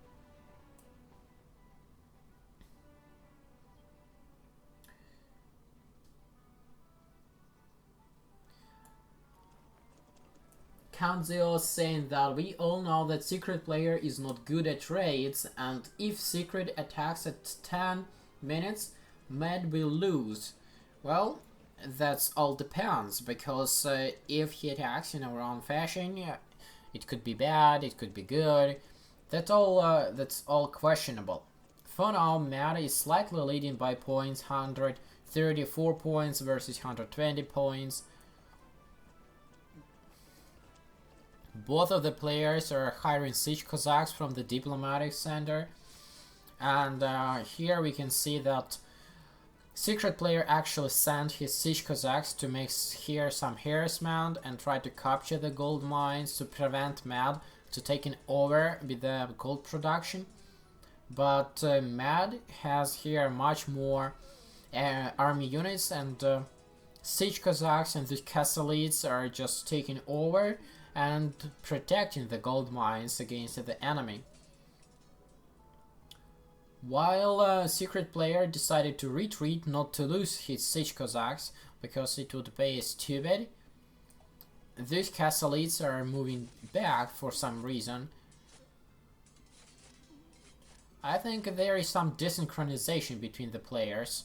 Council saying that we all know that SecretPlayer is not good at raids, and if Secret attacks at 10 minutes, Mad will lose. Well, that's all depends, because if he attacks in a wrong fashion, it could be bad, it could be good. That's all questionable. For now, Mad is slightly leading by points, 134 points versus 120 points. Both of the players are hiring siege Cossacks from the diplomatic center, and here we can see that SecretPlayer actually sent his siege Cossacks to make here some harassment and try to capture the gold mines to prevent Mad to taking over with the gold production. But Mad has here much more army units, and siege Cossacks and the Cossacks are just taking over and protecting the gold mines against the enemy. While SecretPlayer decided to retreat, not to lose his siege Cossacks, because it would be stupid. These Cossacks are moving back for some reason. I think there is some desynchronization between the players.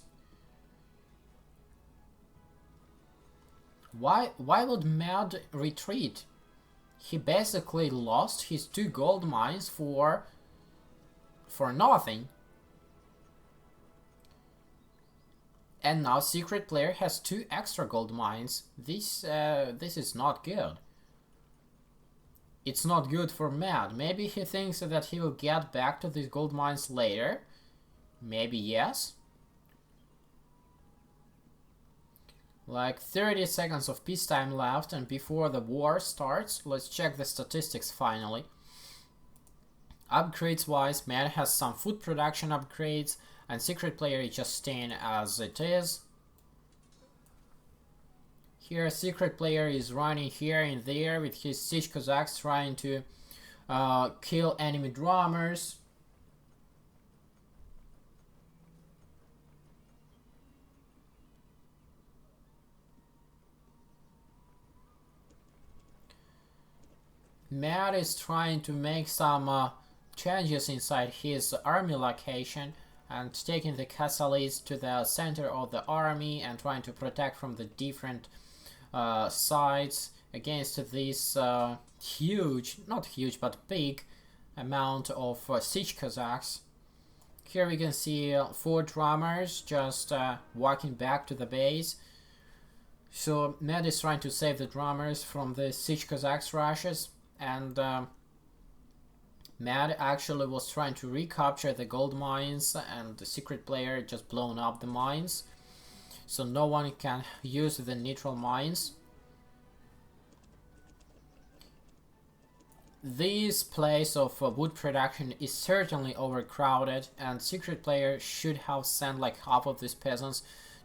Why would Mad retreat? He basically lost his 2 gold mines for nothing. And now SecretPlayer has 2 extra gold mines. This is not good. It's not good for Mad. Maybe he thinks that he will get back to these gold mines later. Maybe yes. Like 30 seconds of peacetime left, and before the war starts, let's check the statistics finally. Upgrades wise, Mad has some food production upgrades, and SecretPlayer is just staying as it is. Here SecretPlayer is running here and there with his siege Cossacks trying to kill enemy drummers. Mad is trying to make some changes inside his army location and taking the Cossacks to the center of the army and trying to protect from the different sides against this huge, not huge, but big amount of siege Cossacks. Here we can see 4 drummers just walking back to the base. So Mad is trying to save the drummers from the siege Cossacks rushes, and Mad actually was trying to recapture the gold mines, and the SecretPlayer just blown up the mines, so no one can use the neutral mines. This place of wood production is certainly overcrowded, and SecretPlayer should have sent like half of these peasants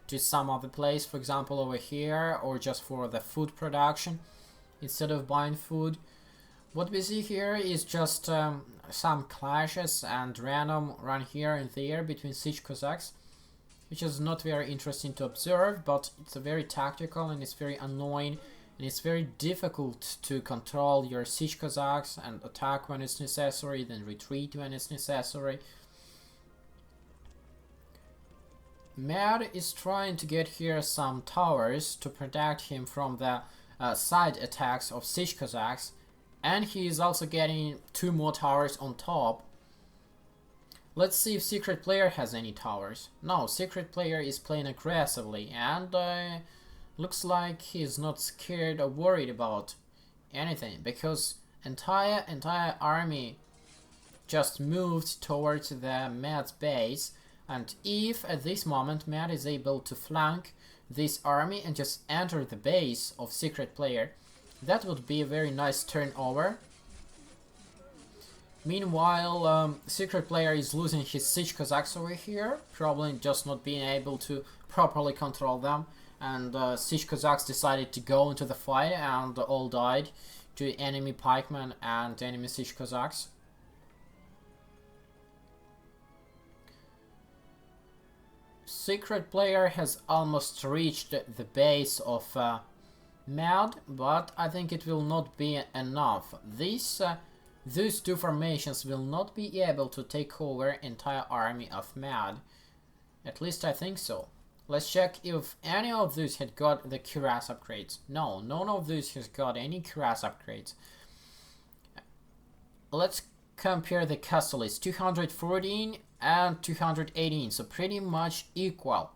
to some other place, for example over here, or just for the food production instead of buying food. What we see here is just some clashes and random run here and there between siege Cossacks, which is not very interesting to observe, but it's a very tactical and it's very annoying, and it's very difficult to control your siege Cossacks and attack when it's necessary, then retreat when it's necessary. Mad is trying to get here some towers to protect him from the side attacks of siege Cossacks, and he is also getting 2 more towers on top. Let's see if SecretPlayer has any towers. No, SecretPlayer is playing aggressively, and looks like he's not scared or worried about anything, because entire army just moved towards the Mad's base, and if at this moment Mad is able to flank this army and just enter the base of SecretPlayer, that would be a very nice turnover. Meanwhile, SecretPlayer is losing his siege Cossacks over here, probably just not being able to properly control them, and siege Cossacks decided to go into the fight and all died to enemy pikemen and enemy siege Cossacks. SecretPlayer has almost reached the base of Mad, but I think it will not be enough. These 2 formations will not be able to take over entire army of Mad. At least I think so. Let's check if any of these had got the cuirass upgrades. No, none of these has got any cuirass upgrades. Let's compare the castle. It's 214 and 218, so pretty much equal.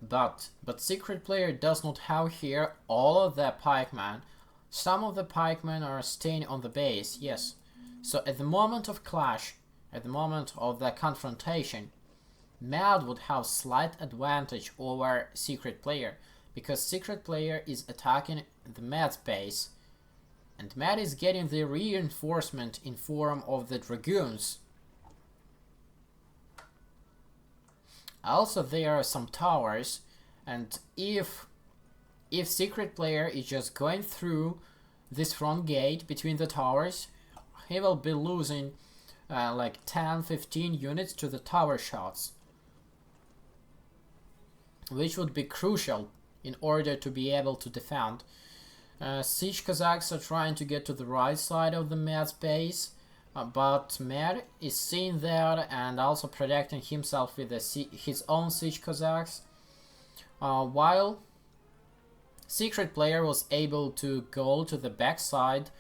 But SecretPlayer does not have here all of the pikemen. Some of the pikemen are staying on the base, yes. So at the moment of clash, at the moment of the confrontation, Mad would have slight advantage over SecretPlayer, because SecretPlayer is attacking the Mad's base, and Mad is getting the reinforcement in form of the dragoons. Also, there are some towers, and if SecretPlayer is just going through this front gate between the towers, he will be losing like 10-15 units to the tower shots, which would be crucial in order to be able to defend. Siege Cossacks are trying to get to the right side of the Mad's base, but Mad is seeing that and also protecting himself with his own siege Cossacks, while SecretPlayer was able to go to the backside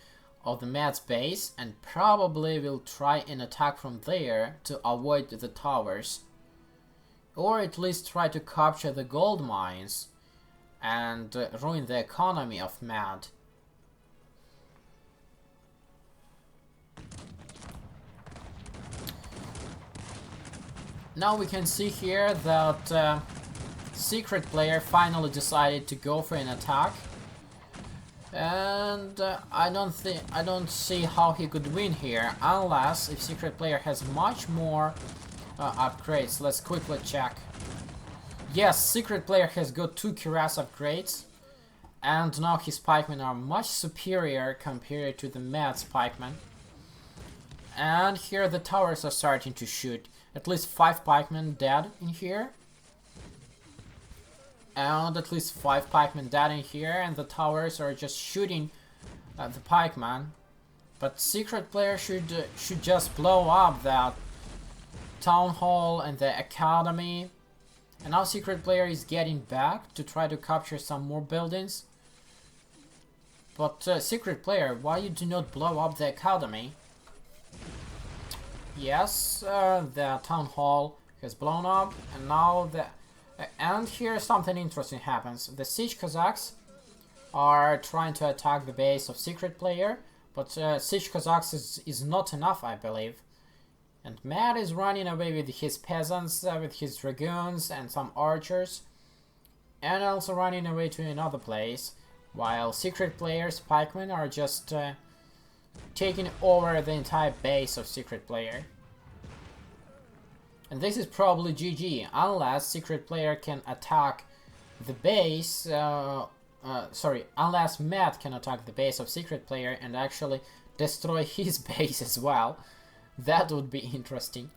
of the Mad's base and probably will try an attack from there to avoid the towers, or at least try to capture the gold mines and ruin the economy of Mad. Now we can see here that SecretPlayer finally decided to go for an attack, and I don't see how he could win here unless if SecretPlayer has much more upgrades. Let's quickly check. Yes, SecretPlayer has got 2 cuirass upgrades, and now his pikemen are much superior compared to the Mad's pikemen. And here the towers are starting to shoot. At least 5 pikemen dead in here. And at least 5 pikemen dead in here, and the towers are just shooting the pikemen. But SecretPlayer should just blow up that town hall and the academy. And now SecretPlayer is getting back to try to capture some more buildings. But SecretPlayer, why you do not blow up the academy? Yes, the town hall has blown up, and now and here something interesting happens. The siege Cossacks are trying to attack the base of SecretPlayer, but siege Cossacks is not enough, I believe. And Mad is running away with his peasants, with his dragoons and some archers, and also running away to another place, while SecretPlayer's pikemen are just taking over the entire base of SecretPlayer. And this is probably GG, unless SecretPlayer can attack the base unless Matt can attack the base of SecretPlayer and actually destroy his base as well. That would be interesting.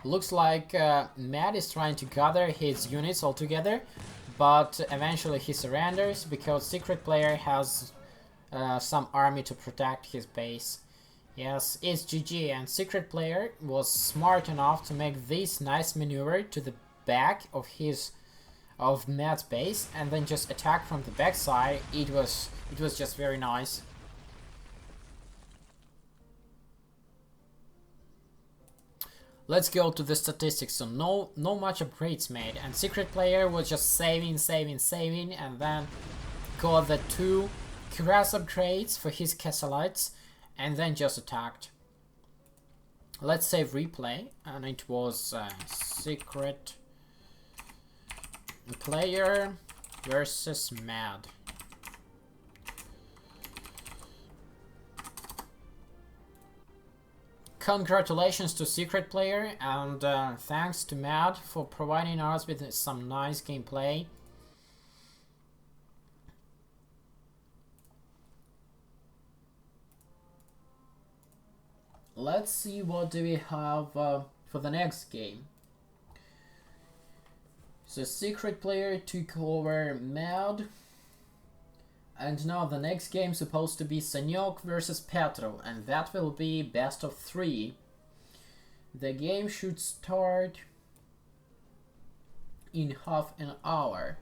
Looks like Matt is trying to gather his units all together, but eventually he surrenders because SecretPlayer has some army to protect his base. Yes, it's GG, and SecretPlayer was smart enough to make this nice maneuver to the back of Matt's base and then just attack from the backside. It was just very nice. Let's go to the statistics. So no much upgrades made, and SecretPlayer was just saving, and then got the 2 Cuirass upgrades for his Cossacks, and then just attacked. Let's save replay, and it was SecretPlayer versus Mad. Congratulations to SecretPlayer, and thanks to Mad for providing us with some nice gameplay. Let's see what do we have for the next game. So SecretPlayer took over Mad, and now the next game is supposed to be Sanyok versus Petro, and that will be best of 3. The game should start in half an hour.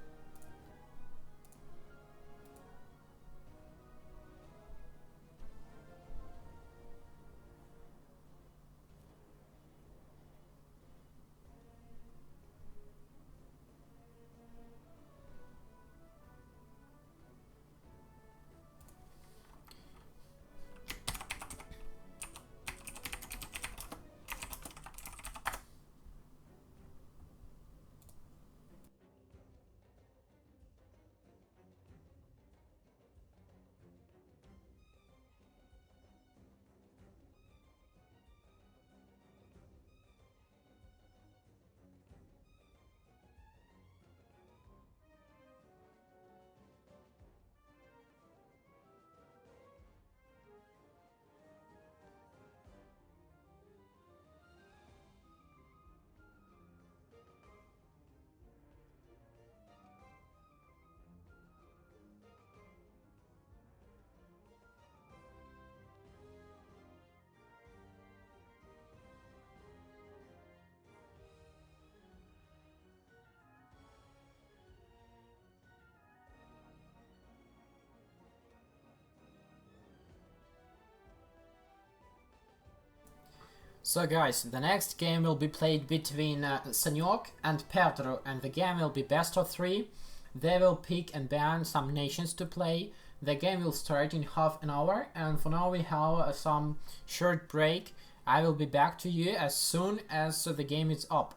So guys, the next game will be played between Sanyok and Petro, and the game will be best of 3. They will pick and ban some nations to play. The game will start in half an hour, and for now we have some short break. I will be back to you as soon as the game is up.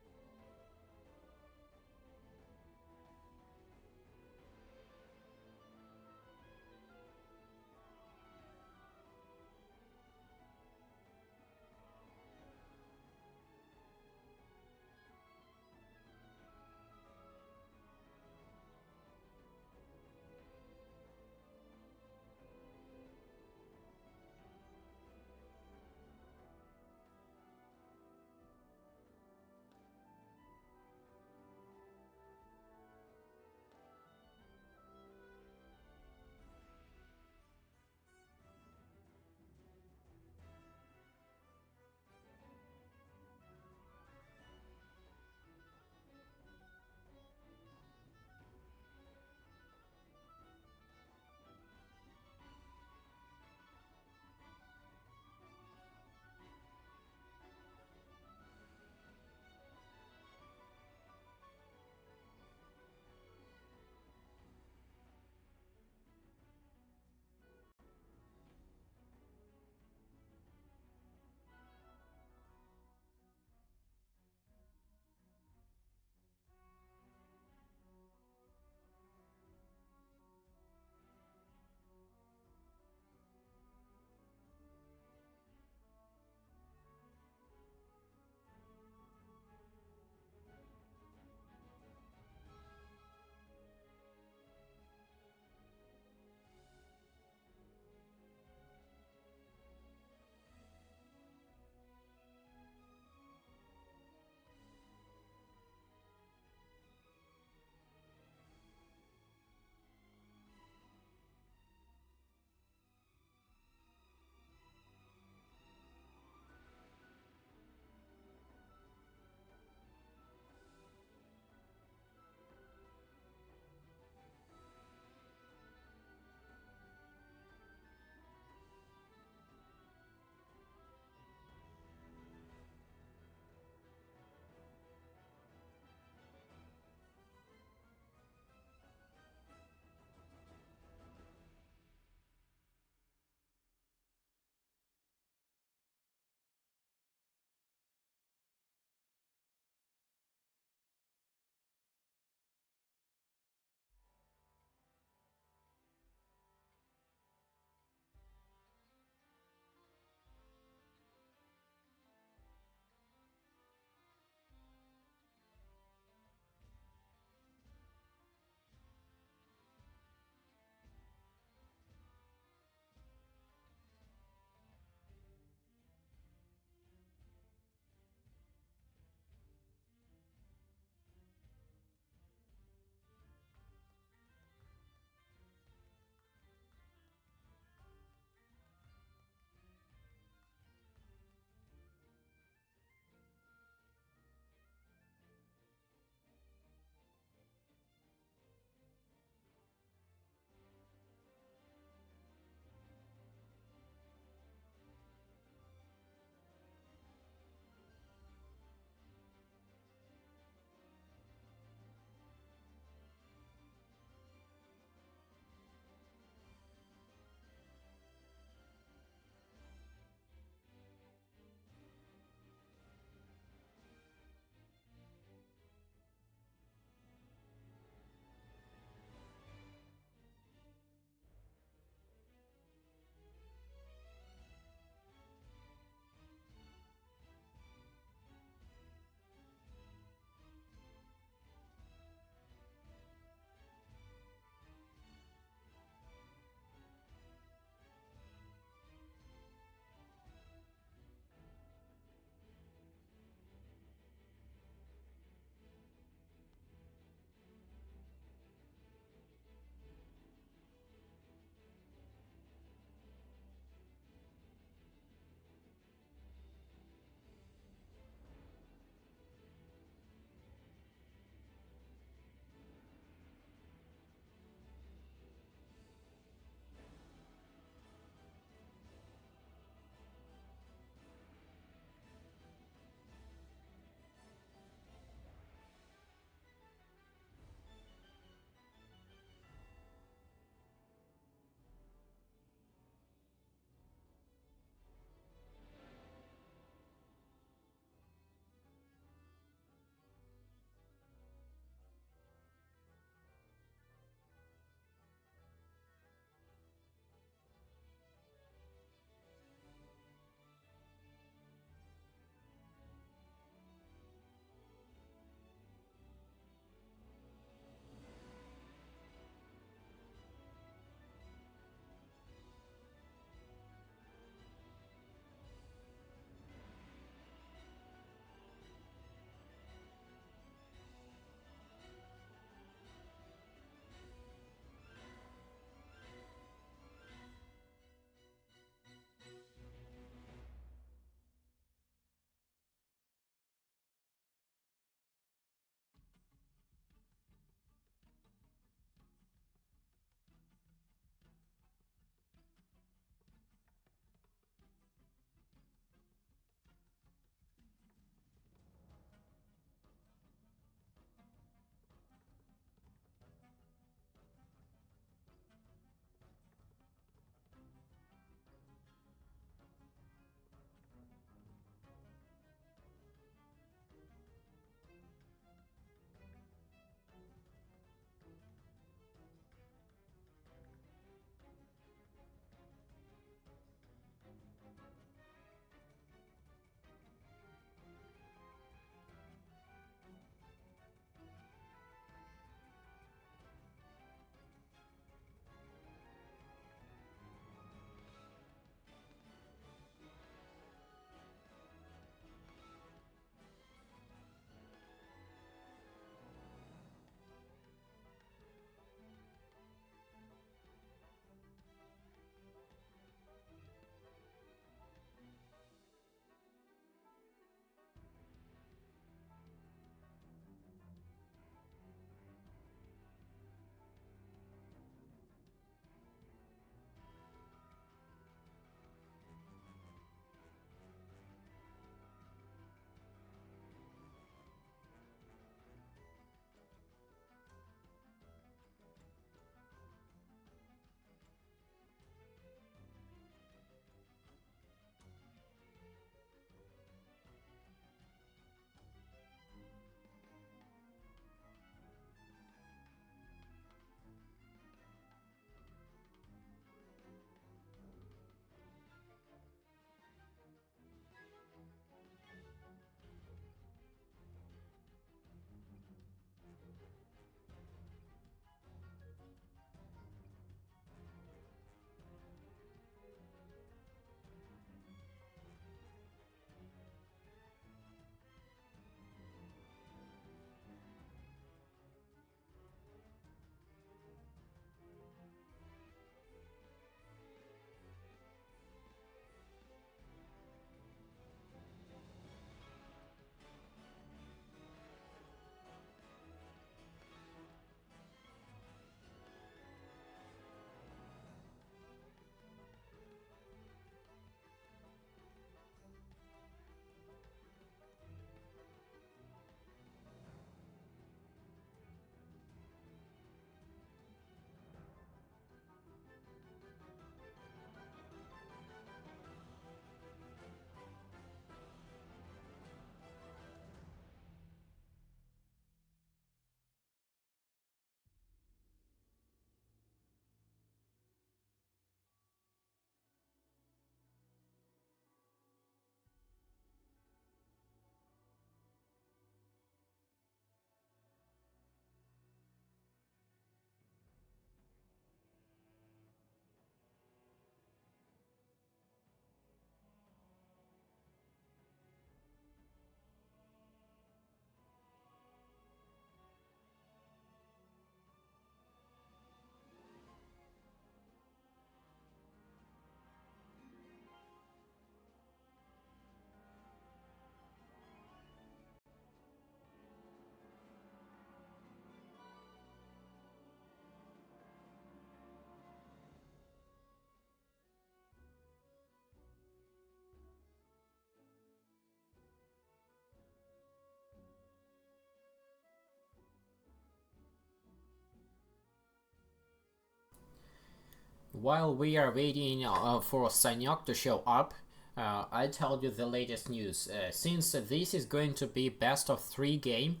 while we are waiting for Sanyok to show up, I tell you the latest news. Since this is going to be best of 3 game,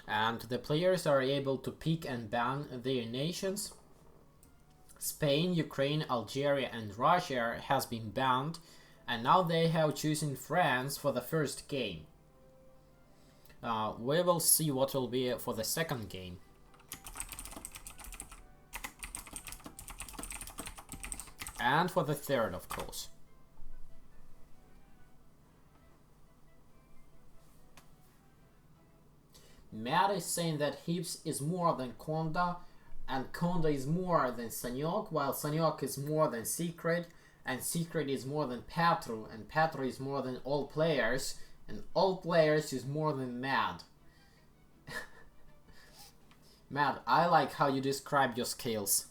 and the players are able to pick and ban their nations, Spain, Ukraine, Algeria and Russia has been banned, and now they have chosen France for the first game. We will see what will be for the second game. And for the third, of course. Matt is saying that HYPPS is more than Conda, and Conda is more than Sanyok, while Sanyok is more than Secret, and Secret is more than Patru, and Patru is more than all players, and all players is more than Mad. Mad, I like how you describe your skills.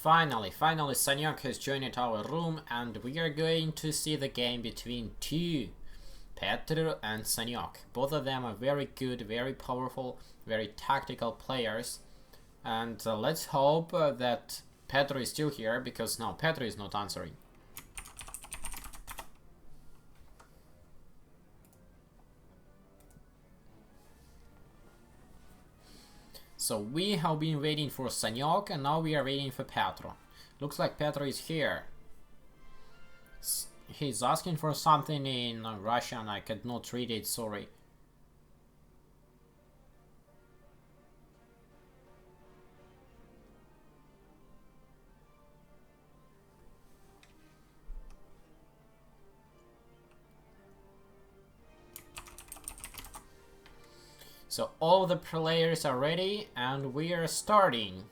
finally Sanyok has joined our room, and we are going to see the game between two, Petru and Sanyok. Both of them are very good, very powerful, very tactical players. And let's hope that Petru is still here, because now Petru is not answering. So we have been waiting for Sanyok, and now we are waiting for Petru. Looks like Petru is here. He's asking for something in Russian. I could not read it, sorry. So all the players are ready, and we are starting.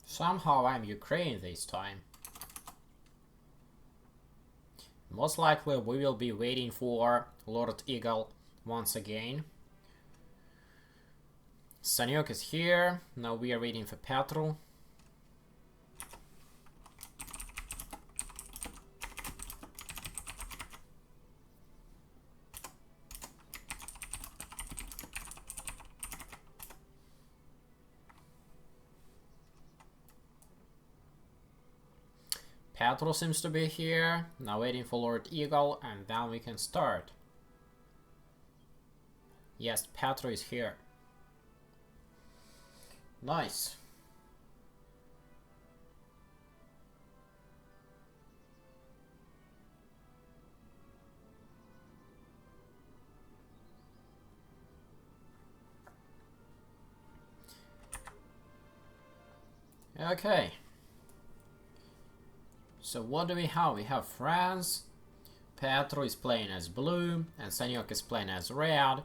Somehow I'm Ukraine this time. Most likely we will be waiting for Lord Eagle once again. Sanyok is here. Now we are waiting for Petru. Petru seems to be here. Now waiting for Lord Eagle, and then we can start. Yes, Petru is here. Nice. Okay. So what do we have? We have France. Petru is playing as blue, and Sanyok is playing as red.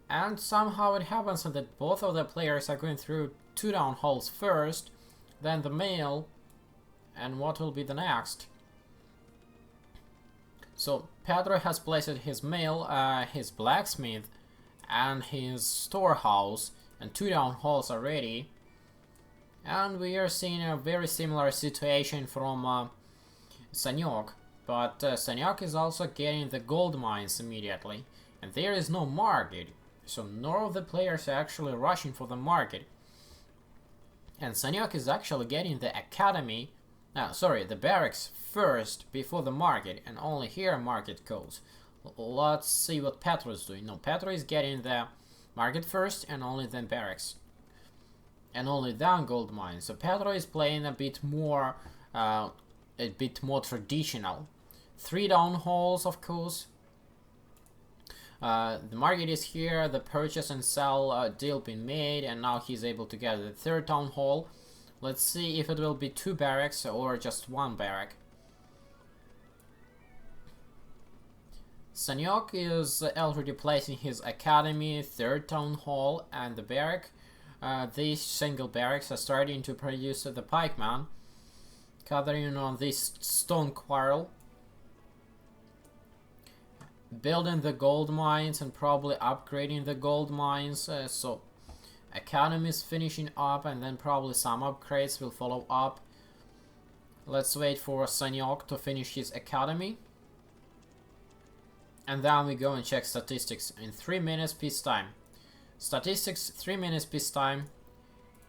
And somehow it happens that both of the players are going through 2 down holes first, then the mail, and what will be the next? So Petru has placed his mail, his blacksmith, and his storehouse, and 2 down holes are ready. And we are seeing a very similar situation from Sanyok, but Sanyok is also getting the gold mines immediately, and there is no market, so none of the players are actually rushing for the market. And Sanyok is actually getting the academy, the barracks first before the market, and only here market goes. Let's see what Petru is doing. No, Petru is getting the market first, and only then barracks. And only then gold mines. So Petru is playing a bit more traditional. 3 down holes, of course. The market is here. The purchase and sell deal been made, and now he's able to get the 3rd town hall. Let's see if it will be 2 barracks or just 1 barrack. Sanyok is already placing his academy, 3rd town hall, and the barrack. These single barracks are starting to produce the pikeman, gathering on this stone quarrel, building the gold mines and probably upgrading the gold mines. So academy is finishing up, and then probably some upgrades will follow up. Let's wait for Sanyok to finish his academy, and then we go and check statistics in 3 minutes peacetime. Statistics, 3 minutes peacetime.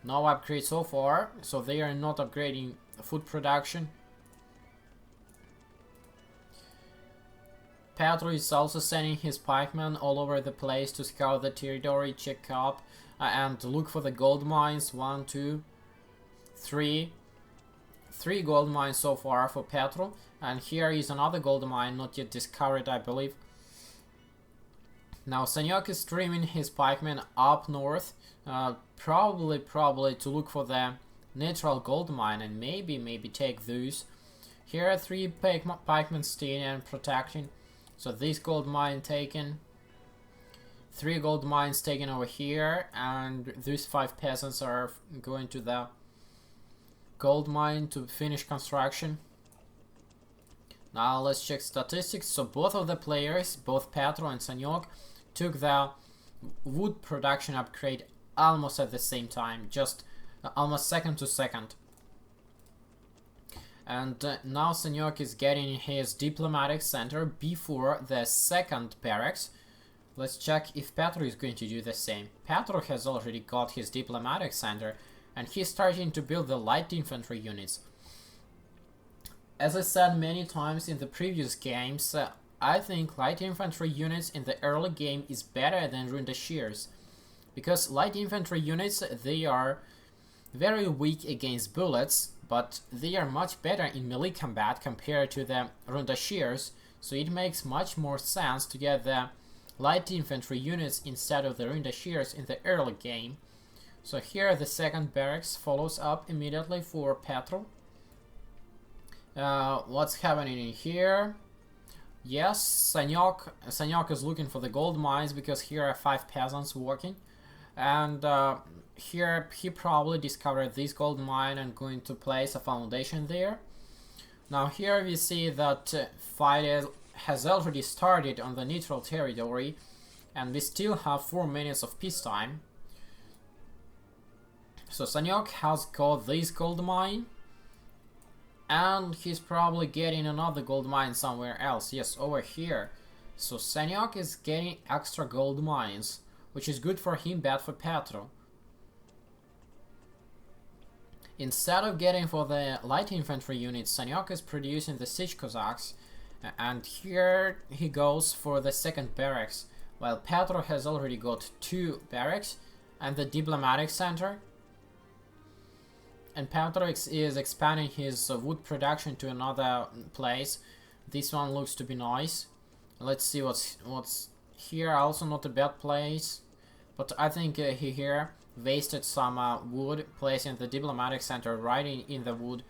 No upgrade so far, so they are not upgrading food production. Petru is also sending his pikemen all over the place to scout the territory, check up, and look for the gold mines. 1, 2, 3. 3 gold mines so far for Petru, and here is another gold mine not yet discovered, I believe. Now Sanyok is streaming his pikemen up north, probably to look for the natural gold mine, and maybe take those. Here are 3 pikemen staying and protecting, so this gold mine taken. 3 gold mines taken over here, and these 5 peasants are going to the gold mine to finish construction. Now let's check statistics. So both of the players, both Petro and Sanyok, took the wood production upgrade almost at the same time, just almost second to second. And now Sanyok is getting his diplomatic center before the second barracks. Let's check if Petro is going to do the same. Petro has already got his diplomatic center, and he's starting to build the light infantry units. As I said many times in the previous games, I think light infantry units in the early game is better than Rundashirs, because light infantry units, they are very weak against bullets, but they are much better in melee combat compared to the Rundashirs, so it makes much more sense to get the light infantry units instead of the Rundashirs in the early game. So here the second barracks follows up immediately for Petro. What's happening in here? Yes, Sanyok is looking for the gold mines because here are 5 peasants working, and here he probably discovered this gold mine and going to place a foundation there. Now here we see that fight has already started on the neutral territory, and we still have 4 minutes of peacetime. So Sanyok has got this gold mine, and he's probably getting another gold mine somewhere else. Yes, over here. So Sanyok is getting extra gold mines, which is good for him, bad for Petro. Instead of getting for the light infantry units, Sanyok is producing the siege Cossacks, and here he goes for the second barracks, while Petro has already got 2 barracks and the diplomatic center. And Petro is expanding his wood production to another place. This one looks to be nice. Let's see what's here. Also not a bad place, but I think he here wasted some wood, placing the diplomatic center right in the wood.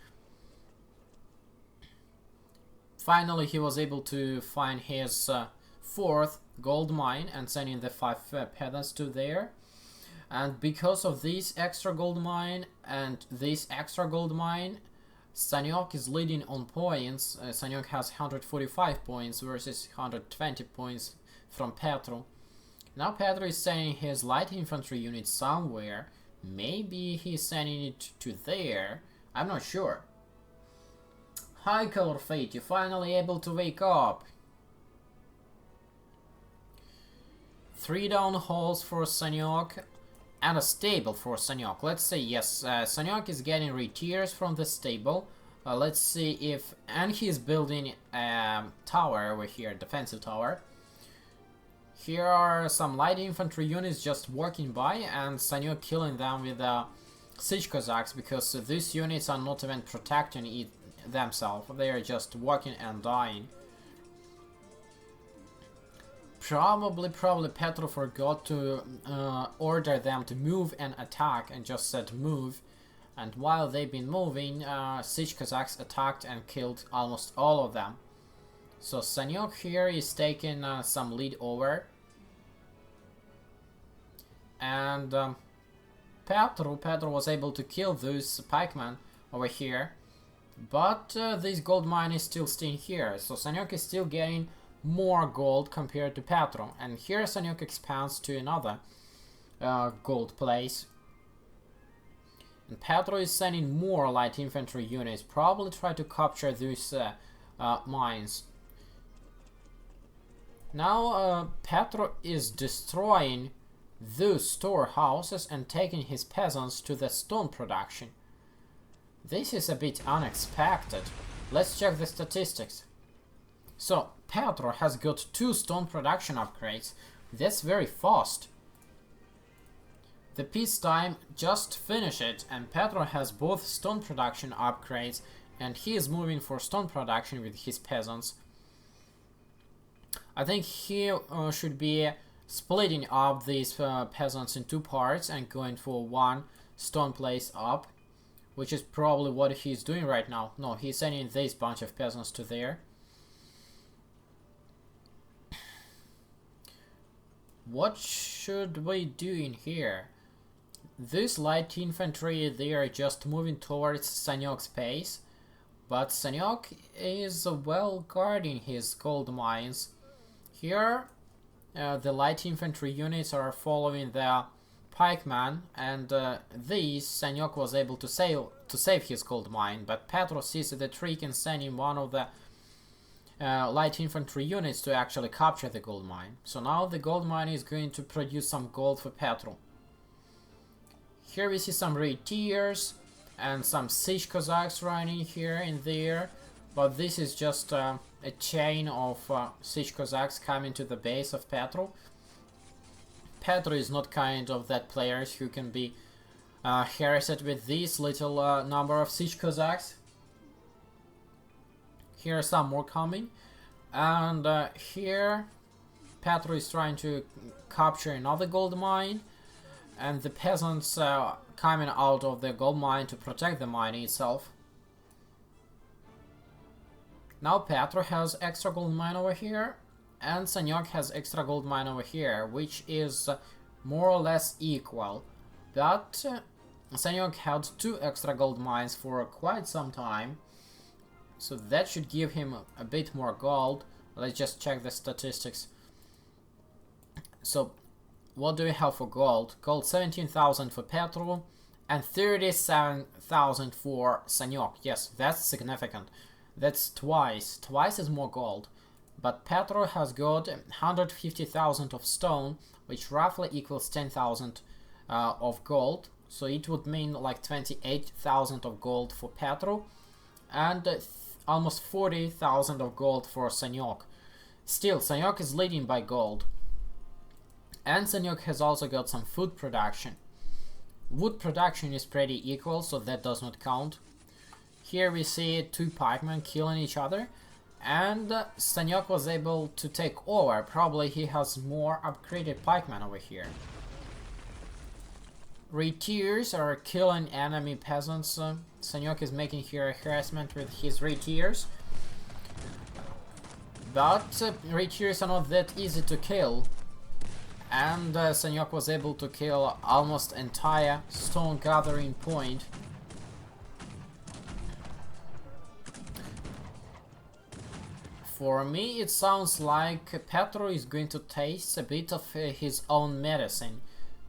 Finally, he was able to find his 4th gold mine and sending the 5 peasants to there. And because of this extra gold mine and this extra gold mine, Sanyok is leading on points. Sanyok has 145 points versus 120 points from Petro. Now Petro is sending his light infantry unit somewhere. Maybe he's sending it to there. I'm not sure. Hi Color Fate, you're finally able to wake up. 3 down holes for Sanyok and a stable for Sanyok. Let's say yes, Sanyok is getting retiers from the stable. Let's see if, and he's building a tower over here, defensive tower. Here are some light infantry units just walking by, and Sanyok killing them with siege Cossacks, because these units are not even protecting themselves. They are just walking and dying. Probably Petro forgot to order them to move and attack, and just said move. And while they've been moving, siege Cossacks attacked and killed almost all of them. So Sanyok here is taking some lead over. And Petro was able to kill those pikemen over here. But this gold mine is still staying here. So Sanyok is still getting more gold compared to Petro. And here Sanyok expands to another gold place. And Petro is sending more light infantry units, probably try to capture these mines. Now Petro is destroying those storehouses and taking his peasants to the stone production. This is a bit unexpected. Let's check the statistics. So Petro has got 2 stone production upgrades. That's very fast. The peacetime just finished, and Petro has both stone production upgrades, and he is moving for stone production with his peasants. I think he should be splitting up these peasants in 2 parts and going for 1 stone place up, which is probably what he's doing right now. No, he's sending this bunch of peasants to there. What should we do in here? This light infantry, they are just moving towards Sanyok's base, but Sanyok is well guarding his gold mines. Here, the light infantry units are following the pikeman, and these Sanyok was able to save his gold mine, but Petro sees the trick in sending one of the light infantry units to actually capture the gold mine. So now the gold mine is going to produce some gold for Petro. Here we see some retiers and some siege Cossacks running here and there, but this is just a chain of siege Cossacks coming to the base of Petro. Petro is not kind of that players who can be harassed with this little number of siege Cossacks. Here are some more coming, and here Petro is trying to capture another gold mine, and the peasants coming out of the gold mine to protect the mine itself. Now Petro has extra gold mine over here, and Sanyok has extra gold mine over here, which is more or less equal. But Sanyok had 2 extra gold mines for quite some time, so that should give him a bit more gold. Let's just check the statistics. So, what do we have for gold? Gold 17,000 for Petro and 37,000 for Sanyok. Yes, that's significant. That's twice as more gold. But Petro has got 150,000 of stone, which roughly equals 10,000 of gold. So it would mean like 28,000 of gold for Petro and almost 40,000 of gold for Sanyok. Still, Sanyok is leading by gold. And Sanyok has also got some food production. Wood production is pretty equal, so that does not count. Here we see 2 pikemen killing each other, and Sanyok was able to take over. Probably he has more upgraded pikemen over here. Retiers are killing enemy peasants. Sanyok is making here a harassment with his retiers. But retiers are not that easy to kill. And Sanyok was able to kill almost entire stone gathering point. For me, it sounds like Petro is going to taste a bit of his own medicine.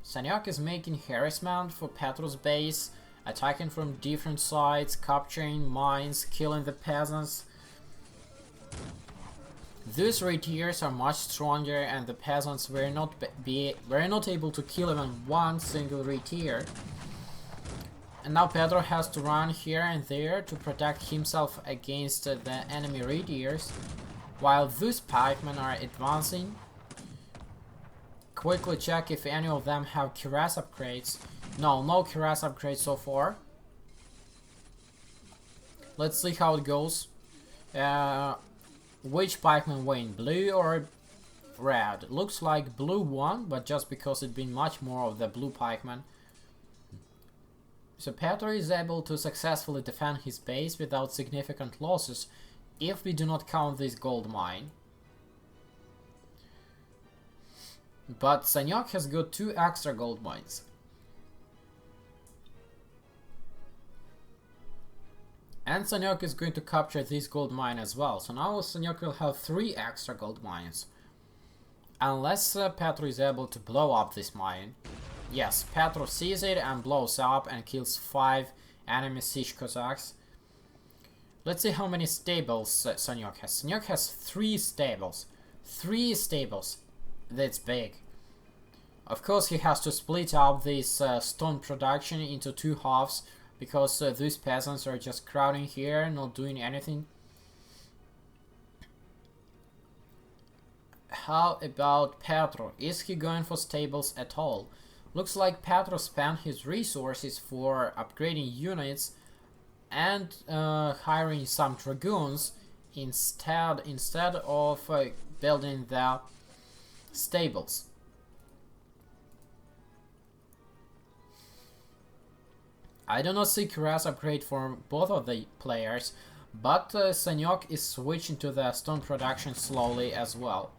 Sanyok is making harassment for Petro's base, attacking from different sides, capturing mines, killing the peasants. These retiers are much stronger, and the peasants were not able to kill even one single retier. And now Petro has to run here and there to protect himself against the enemy retiers, while these pikemen are advancing. Quickly check if any of them have cuirass upgrades. No cuirass upgrades so far. Let's see how it goes. Which pikeman win, blue or red? Looks like blue won, but just because it's been much more of the blue pikeman. So Petro is able to successfully defend his base without significant losses, if we do not count this gold mine. But Sanyok has got 2 extra gold mines. And Sanyok is going to capture this gold mine as well. So now Sanyok will have 3 extra gold mines. Unless Petro is able to blow up this mine. Yes, Petro sees it and blows up and kills 5 enemy siege Cossacks. Let's see how many stables Sanyok has. Sanyok has 3 stables. 3 stables. That's big. Of course, he has to split up this stone production into 2 halves, because these peasants are just crowding here, not doing anything. How about Petro? Is he going for stables at all? Looks like Petro spent his resources for upgrading units and hiring some dragoons instead of building the stables. I do not see cuirass upgrade for both of the players, but Sanyok is switching to the stone production slowly as well.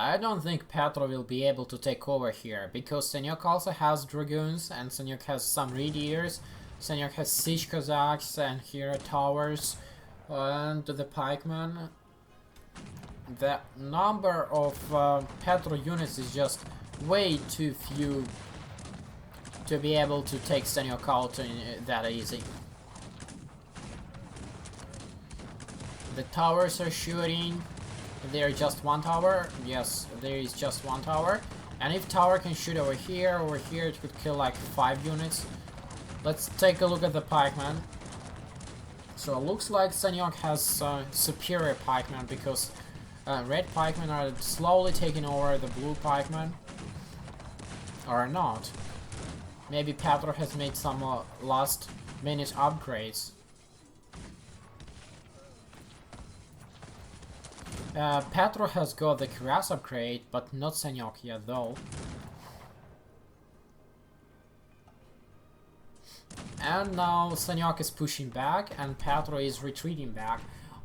I don't think Petro will be able to take over here, because Senyok also has dragoons, and Senyok has some Red Ears. Senyok has siege Cossacks, and here are towers, and the pikemen. The number of Petro units is just way too few to be able to take Senyok out that easy. The towers are shooting. There is just one tower. Yes, there is just one tower. And if tower can shoot over here, it could kill like 5 units. Let's take a look at the pikemen. So it looks like Senyok has superior pikemen, because red pikemen are slowly taking over the blue pikemen. Or not. Maybe Petro has made some last minute upgrades. Petro has got the Cuirass upgrade, but not Senyok yet though. And now Senyok is pushing back and Petro is retreating back.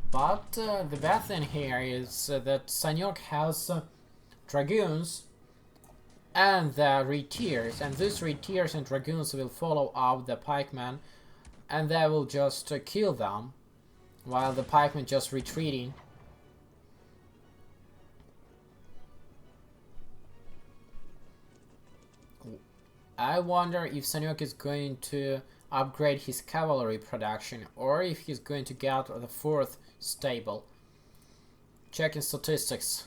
But the bad thing here is that Senyok has dragoons and the retiers, and these retiers and dragoons will follow up the pikemen, and they will just kill them, while the pikemen just retreating. I wonder if Senyok is going to upgrade his cavalry production, or if he's going to get the 4th stable. Checking statistics.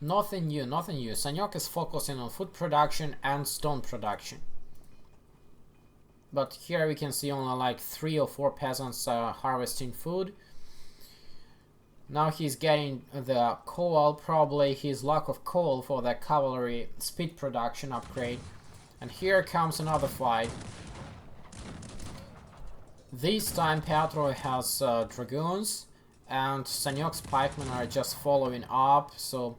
Nothing new, nothing new. Senyok is focusing on food production and stone production. But here we can see only like 3 or 4 peasants harvesting food. Now he's getting the coal, probably his lack of coal for the cavalry speed production upgrade. And here comes another fight. This time Petro has dragoons, and Senyok's pikemen are just following up, so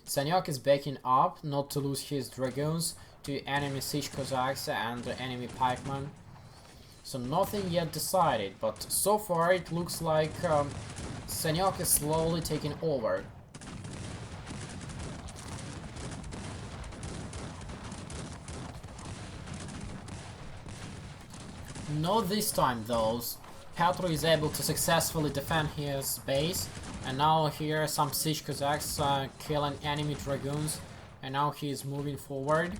Senyok is backing up not to lose his dragoons to enemy siege Cossacks and enemy pikemen. So nothing yet decided, but so far it looks like Senyok is slowly taking over. Not this time though. Petro is able to successfully defend his base, and now here some siege Cossacks killing enemy dragoons, and now he is moving forward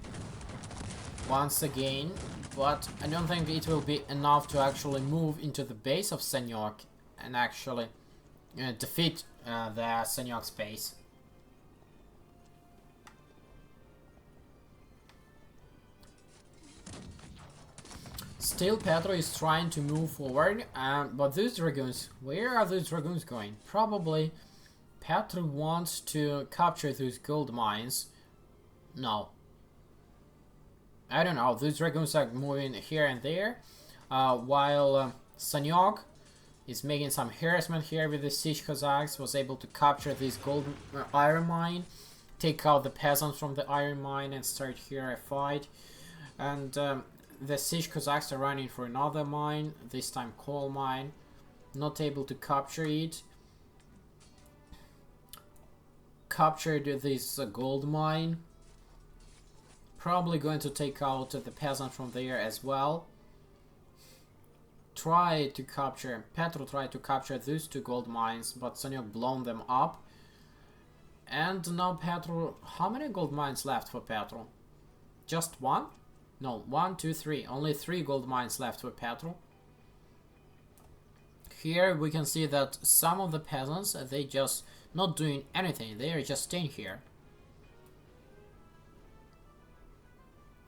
once again, but I don't think it will be enough to actually move into the base of Senyok and actually defeat the Senyok's base. Still, Petro is trying to move forward, but these dragoons, where are these dragoons going? Probably Petro wants to capture those gold mines. No. I don't know, these dragoons are moving here and there, while Senyok is making some harassment here with the siege Cossacks, was able to capture this gold iron mine, take out the peasants from the iron mine and start here a fight. And the siege Cossacks are running for another mine, this time coal mine, not able to capture it. Captured this gold mine, probably going to take out the peasant from there as well. Petro tried to capture these 2 gold mines, but Senyok blown them up. And now Petro, how many gold mines left for Petro? Just 1? No, 1, 2, 3. Only 3 gold mines left for Petro. Here we can see that some of the peasants, they just not doing anything. They are just staying here.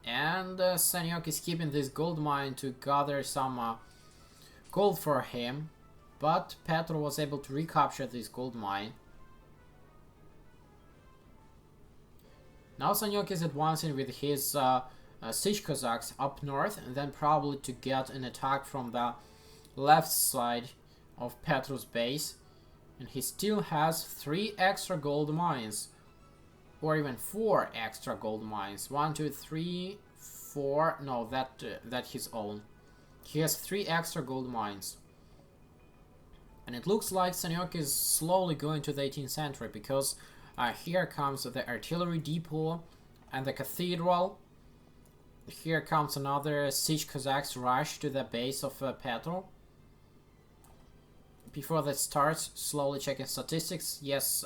And Senyok is keeping this gold mine to gather some gold for him. But Petro was able to recapture this gold mine. Now Senyok is advancing with his siege Cossacks up north, and then probably to get an attack from the left side of Petro's base. And he still has 3 extra gold mines, or even 4 extra gold mines. 1, 2, 3, 4. No, that his own. He has 3 extra gold mines. And it looks like Sanyok is slowly going to the 18th century, because here comes the artillery depot and the cathedral. Here comes another Siege Cossacks rush to the base of Petro. Before that starts, slowly checking statistics. Yes,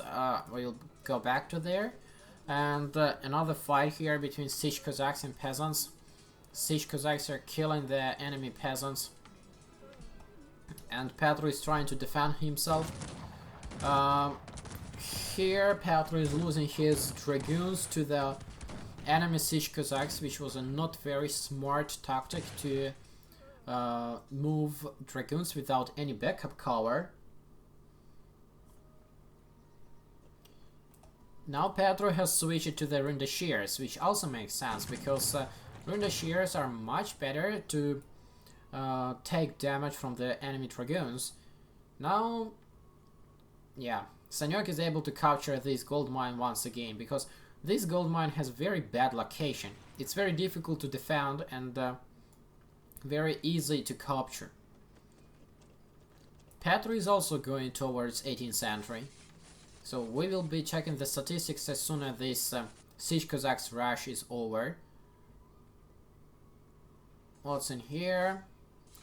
we'll go back to there. And another fight here between Siege Cossacks and peasants. Siege Cossacks are killing the enemy peasants. And Petro is trying to defend himself. Here Petro is losing his dragoons to the enemy Siege Cossacks, which was a not very smart tactic to move dragoons without any backup cover. Now Petro has switched to the Rindashears, which also makes sense, because Rindashears are much better to take damage from the enemy dragoons. Now, yeah, Sanyok is able to capture this gold mine once again, because this gold mine has very bad location. It's very difficult to defend and very easy to capture. Petro is also going towards 18th century, so we will be checking the statistics as soon as this Siege Cossacks rush is over. What's in here?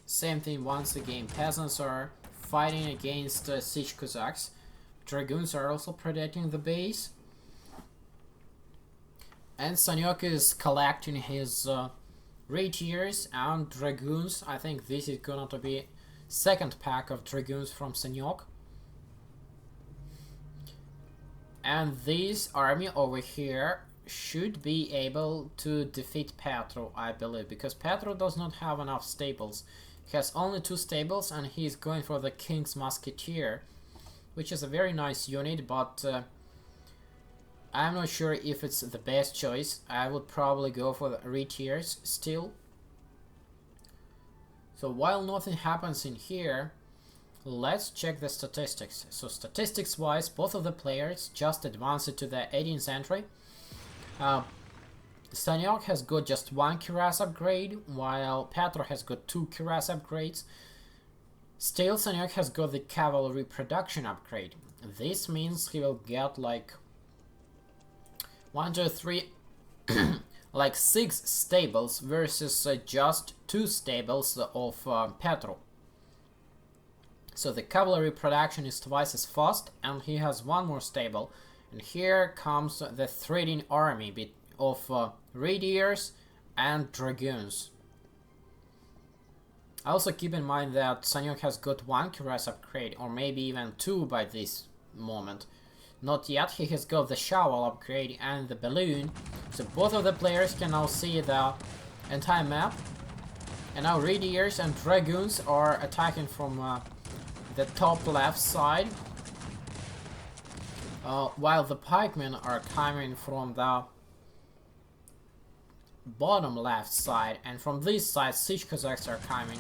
Same thing once again, peasants are fighting against Siege Cossacks. Dragoons are also protecting the base. And Sanyok is collecting his rapiers and dragoons. I think this is going to be second pack of dragoons from Sanyok. And this army over here should be able to defeat Petro, I believe, because Petro does not have enough stables. He has only 2 stables, and he's going for the King's Musketeer, which is a very nice unit, but I'm not sure if it's the best choice. I would probably go for the rapiers still. So while nothing happens in here, let's check the statistics. So statistics wise, both of the players just advanced to the 18th century. Sanyok has got just 1 cuirass upgrade, while Petro has got 2 cuirass upgrades. Still, Sanyok has got the cavalry production upgrade. This means he will get like 1, 2, 3, like 6 stables versus just 2 stables of Petro. So the cavalry production is twice as fast, and he has 1 more stable. And here comes the threading army of raiders and dragoons. Also keep in mind that Sanyok has got 1 cuirass upgrade, or maybe even 2 by this moment. Not yet, he has got the shovel upgrade and the balloon, so both of the players can now see the entire map. And now raiders and dragoons are attacking from the top left side, while the pikemen are coming from the bottom left side, and from this side Siege Cossacks are coming.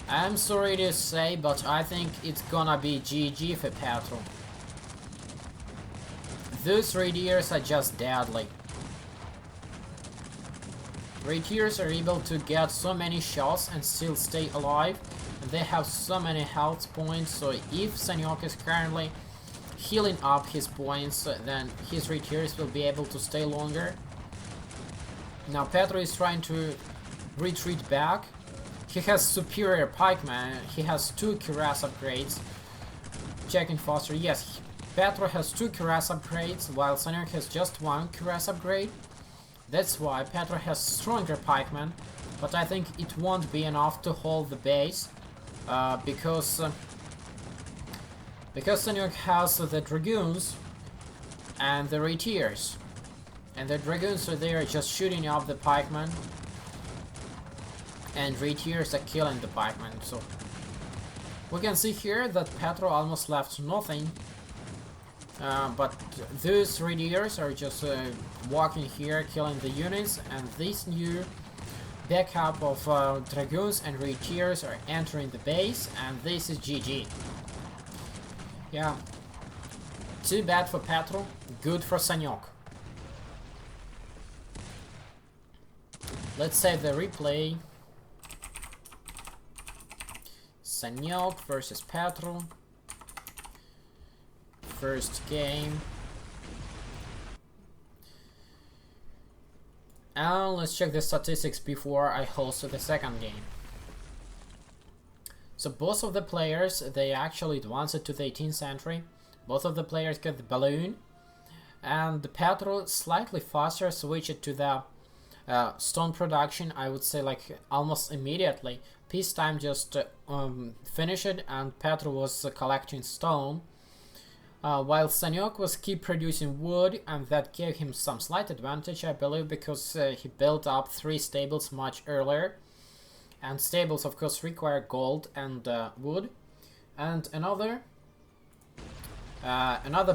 I'm sorry to say, but I think it's gonna be GG for Petro. Those raiders are just deadly. Raiders are able to get so many shots and still stay alive, and they have so many health points, so if Sanyok is currently healing up his points, then his raiders will be able to stay longer. Now Petro is trying to retreat back. He has superior pikemen, he has 2 cuirass upgrades. Checking faster, yes, Petro has 2 cuirass upgrades, while Sanyok has just 1 cuirass upgrade. That's why Petro has stronger pikemen, but I think it won't be enough to hold the base, because Sanyok has the dragoons and the raiders. And the dragoons are there just shooting up the pikemen, and raiders are killing the pikemen. So we can see here that Petro almost left nothing, but those raiders are just walking here, killing the units, and this new backup of dragoons and raiders are entering the base, and this is GG. Yeah, too bad for Petro, good for Sanyok. Let's save the replay. Sanyok versus Petro. First game. And let's check the statistics before I host the second game. So both of the players, they actually advanced to the 18th century. Both of the players got the balloon. And the Petro slightly faster switched to the stone production, I would say like almost immediately. Peacetime just finished and Petro was collecting stone. While Sanyok was keep producing wood, and that gave him some slight advantage, I believe, because he built up 3 stables much earlier. And stables, of course, require gold and wood. And another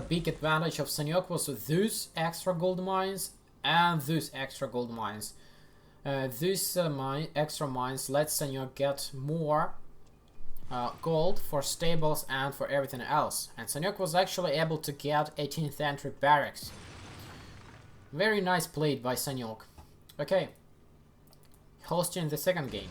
big advantage of Sanyok was those extra gold mines and those extra gold mines. These extra mines let Sanyok get more gold for stables and for everything else. And Sanyok was actually able to get 18th century barracks. Very nice played by Sanyok. Okay, hosting the second game.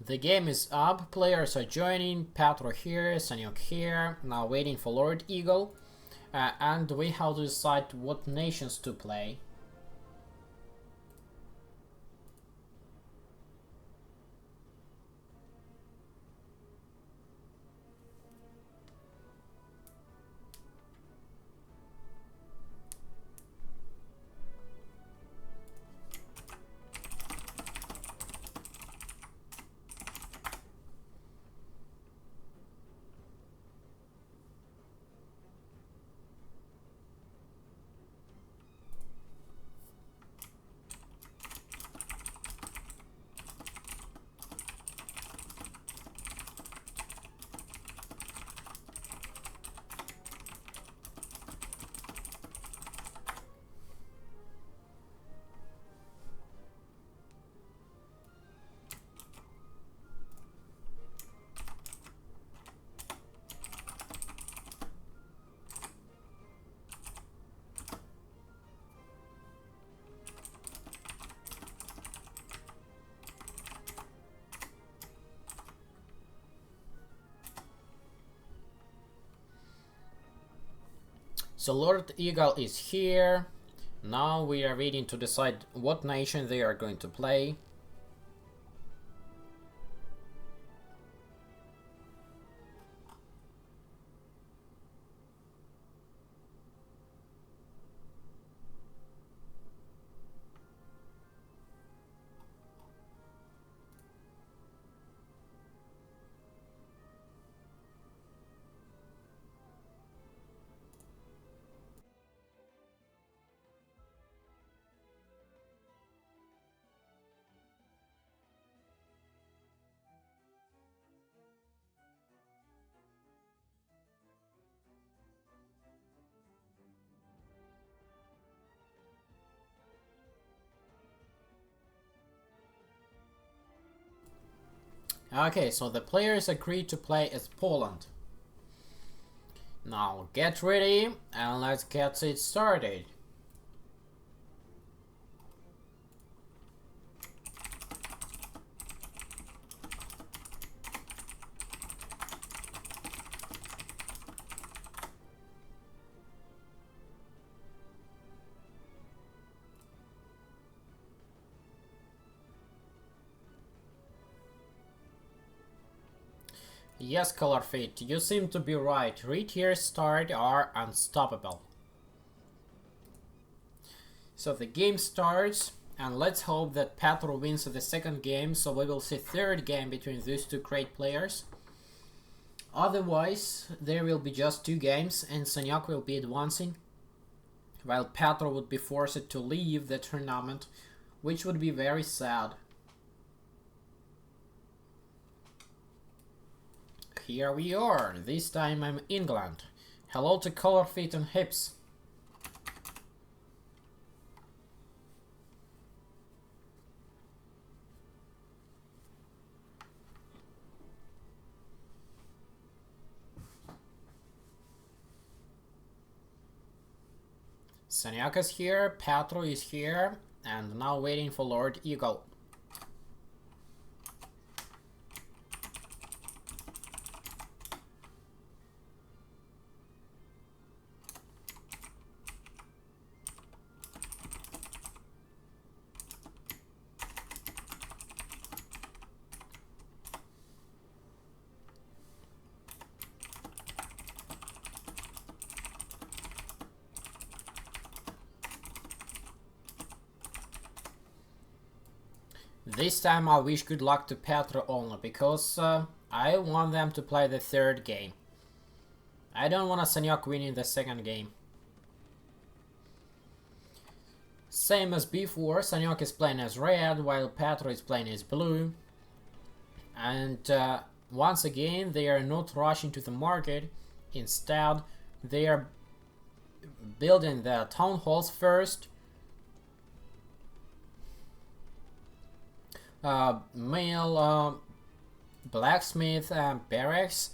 The game is up, players are joining, Petro here, Sanyok here, now waiting for Lord Eagle, and we have to decide what nations to play. So Lord Eagle is here. Now we are waiting to decide what nation they are going to play. Okay, so the players agreed to play as Poland. Now get ready and let's get it started. Yes, Colorfit, you seem to be right. Read here, start are unstoppable. So the game starts, and let's hope that Petro wins the second game, so we will see third game between these two great players. Otherwise, there will be just 2 games, and Sanyok will be advancing, while Petro would be forced to leave the tournament, which would be very sad. Here we are, this time I'm England, Hello to Color Feet and HYPPS. Saniak is here, Petro is here, and now waiting for Lord Eagle. This time I wish good luck to Petro only, because I want them to play the third game. I don't want Saniak winning the second game. Same as before, Saniak is playing as red, while Petro is playing as blue. And once again, they are not rushing to the market. Instead, they are building the town halls first. Mail, blacksmith, barracks,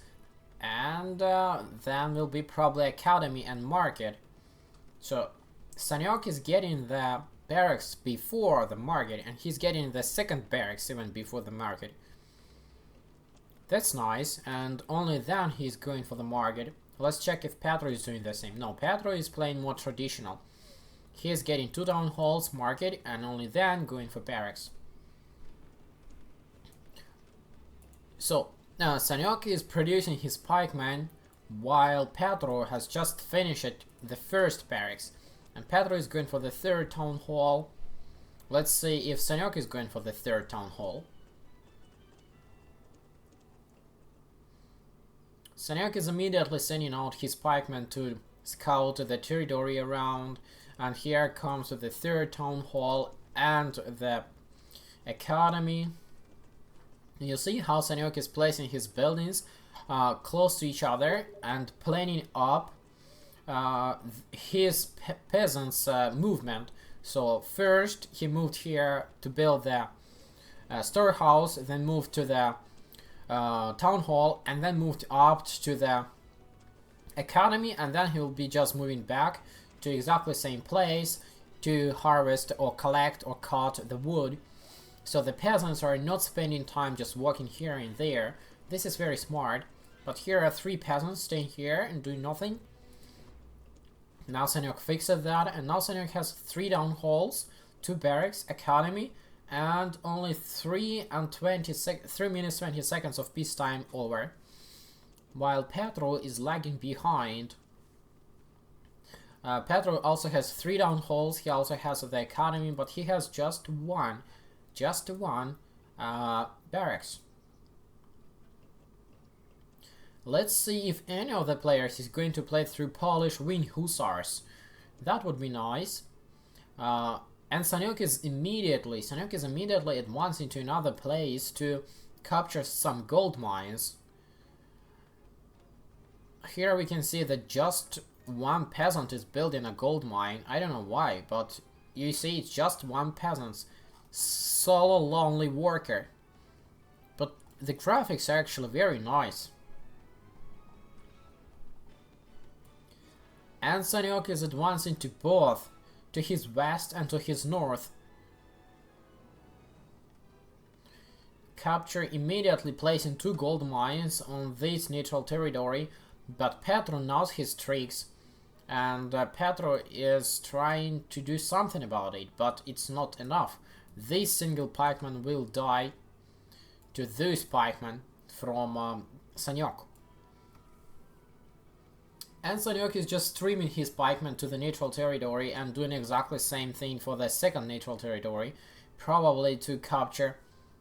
and then will be probably academy and market. So Saniak is getting the barracks before the market, and he's getting the second barracks even before the market. That's nice, and only then he's going for the market. Let's check if Petro is doing the same. No, Petro is playing more traditional. He is getting 2 town halls, market, and only then going for barracks. So, Saniak is producing his pikemen, while Petro has just finished the first barracks. And Petro is going for the third town hall. Let's see if Saniak is going for the third town hall. Saniak is immediately sending out his pikemen to scout the territory around. And here comes the third town hall and the academy. You see how Saniak is placing his buildings close to each other and planning up his peasants' movement. So first he moved here to build the storehouse, then moved to the town hall, and then moved up to the academy, and then he will be just moving back to exactly the same place to harvest or collect or cut the wood. So the peasants are not spending time just walking here and there. This is very smart. But here are 3 peasants staying here and doing nothing. Now Saniak fixes that, and now Saniak has 3 down halls, 2 barracks, academy, and only 3 minutes 20 seconds of peacetime over. While Petro is lagging behind. Petro also has 3 down halls, he also has the academy, but he has just one barracks. Let's see if any of the players is going to play through Polish Wing Hussars. That would be nice. And Saniak is immediately advancing to another place to capture some gold mines. Here we can see that just one peasant is building a gold mine. I don't know why, but you see it's just one peasant. Solo lonely worker. But the graphics are actually very nice. And Saniak is advancing to both, to his west and to his north. Capture immediately placing 2 gold mines on this neutral territory, but Petro knows his tricks, and Petro is trying to do something about it, but it's not enough. This single pikeman will die to those pikemen from Saniak. And Saniak is just streaming his pikemen to the neutral territory and doing exactly the same thing for the second neutral territory, probably to capture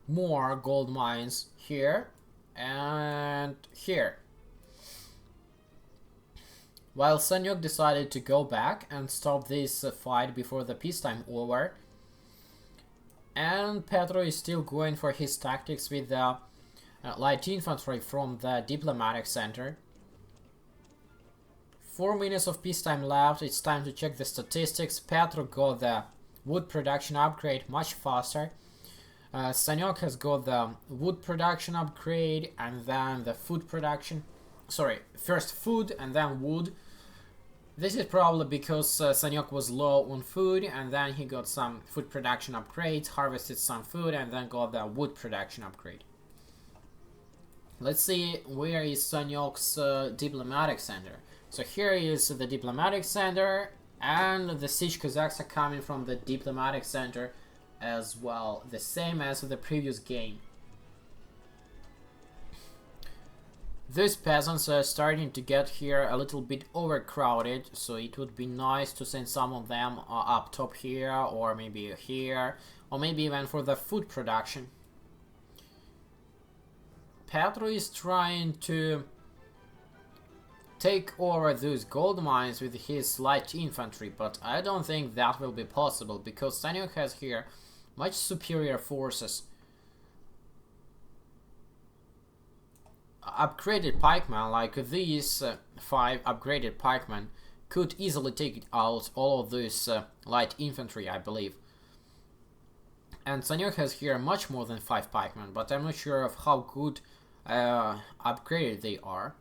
more gold mines here and here. While Saniak decided to go back and stop this fight before the peacetime over, and Petro is still going for his tactics with the light infantry from the diplomatic center. 4 minutes of peacetime left. It's time to check the statistics. Petro got the wood production upgrade much faster. Sanyok has got the wood production upgrade and then the food production. Sorry, first food and then wood. This is probably because Sanyok was low on food and then he got some food production upgrades, harvested some food and then got the wood production upgrade. Let's see where is Sanyok's diplomatic center. So here is the diplomatic center and the siege Cossacks are coming from the diplomatic center as well, the same as the previous game. These peasants are starting to get here a little bit overcrowded, so it would be nice to send some of them up top here, or maybe here, or maybe even for the food production. Petro is trying to take over those gold mines with his light infantry, but I don't think that will be possible, because Sanyok has here much superior forces. Upgraded pikemen like these 5 upgraded pikemen could easily take out all of this light infantry, I believe. And Sanyok has here much more than 5 pikemen, but I'm not sure of how good upgraded they are.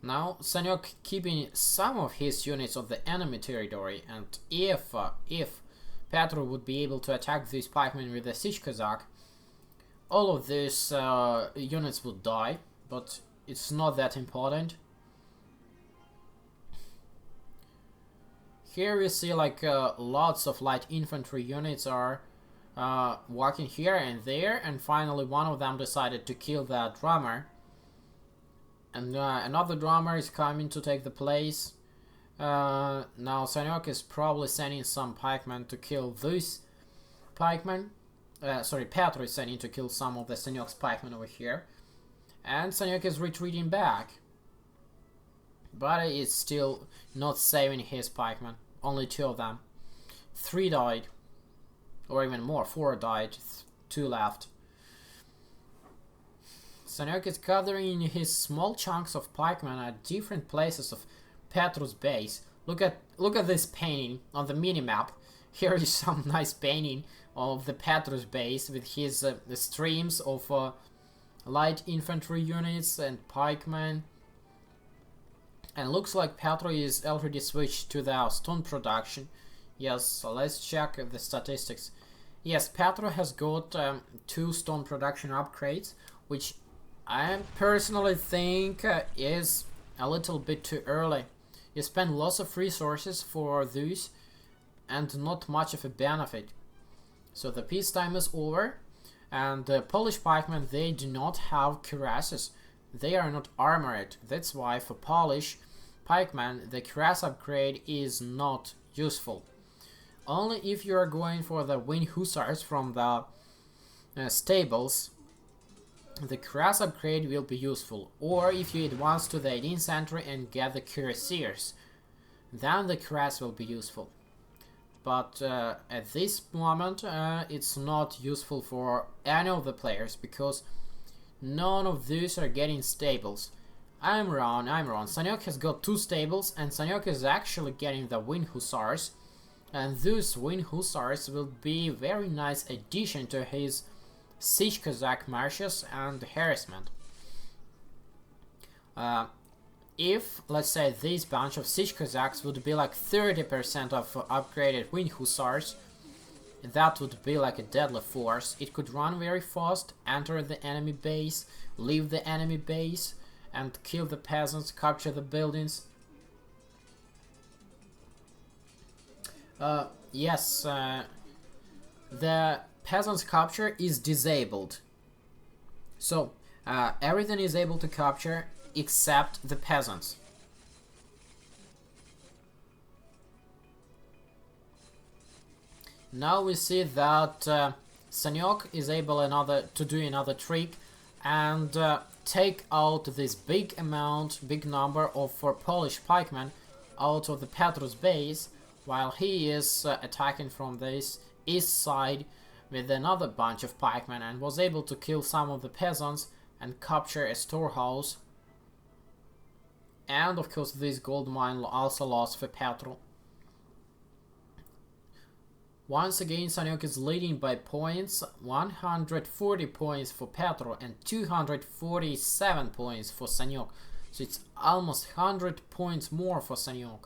Now Sanyok keeping some of his units of the enemy territory, and if Petro would be able to attack these pikemen with the siege Cossack, all of these units would die. But it's not that important. Here we see like lots of light infantry units are walking here and there, and finally one of them decided to kill that drummer. And another drummer is coming to take the place. Now Sanyok is probably sending some pikemen to kill these pikemen. Sorry, Petro is sending to kill some of the Sanyok's pikemen over here. And Sanyok is retreating back. But it's still not saving his pikemen. Only 2 of them. 3 died. Or even more. 4 died. 2 left. Sanyok is gathering his small chunks of pikemen at different places of Petro's base. Look at this painting on the minimap. Here is some nice painting of the Petro's base with his the streams of light infantry units and pikemen. And looks like Petro is already switched to the stone production. Yes, so let's check the statistics. Yes, Petro has got 2 stone production upgrades, which I personally think is a little bit too early. You spend lots of resources for these and not much of a benefit. So the peacetime is over. And the Polish pikemen, they do not have cuirasses. They are not armored. That's why for Polish pikemen, the cuirass upgrade is not useful. Only if you are going for the Wing Hussars from the stables, the cuirass upgrade will be useful. Or if you advance to the 18th century and get the cuirassiers, then the cuirass will be useful. But at this moment, it's not useful for any of the players, because none of these are getting stables. I'm wrong. Sanyok has got 2 stables, and Sanyok is actually getting the Wind Hussars. And those Wind Hussars will be a very nice addition to his Siege Cossack marches and harassment. If, let's say, this bunch of Siege Cossacks would be like 30% of upgraded Wind Hussars, that would be like a deadly force. It could run very fast, enter the enemy base, leave the enemy base, and kill the peasants, capture the buildings. Yes, the peasants' capture is disabled. So, everything is able to capture except the peasants. Now we see that Sanyok is able to do another trick and take out this big number of Polish pikemen out of the Petro's base, while he is attacking from this east side with another bunch of pikemen, and was able to kill some of the peasants and capture a storehouse And of course this gold mine also lost for Petro. Once again Sanyok is leading by points, 140 points for Petro and 247 points for Sanyok. So it's almost 100 points more for Sanyok.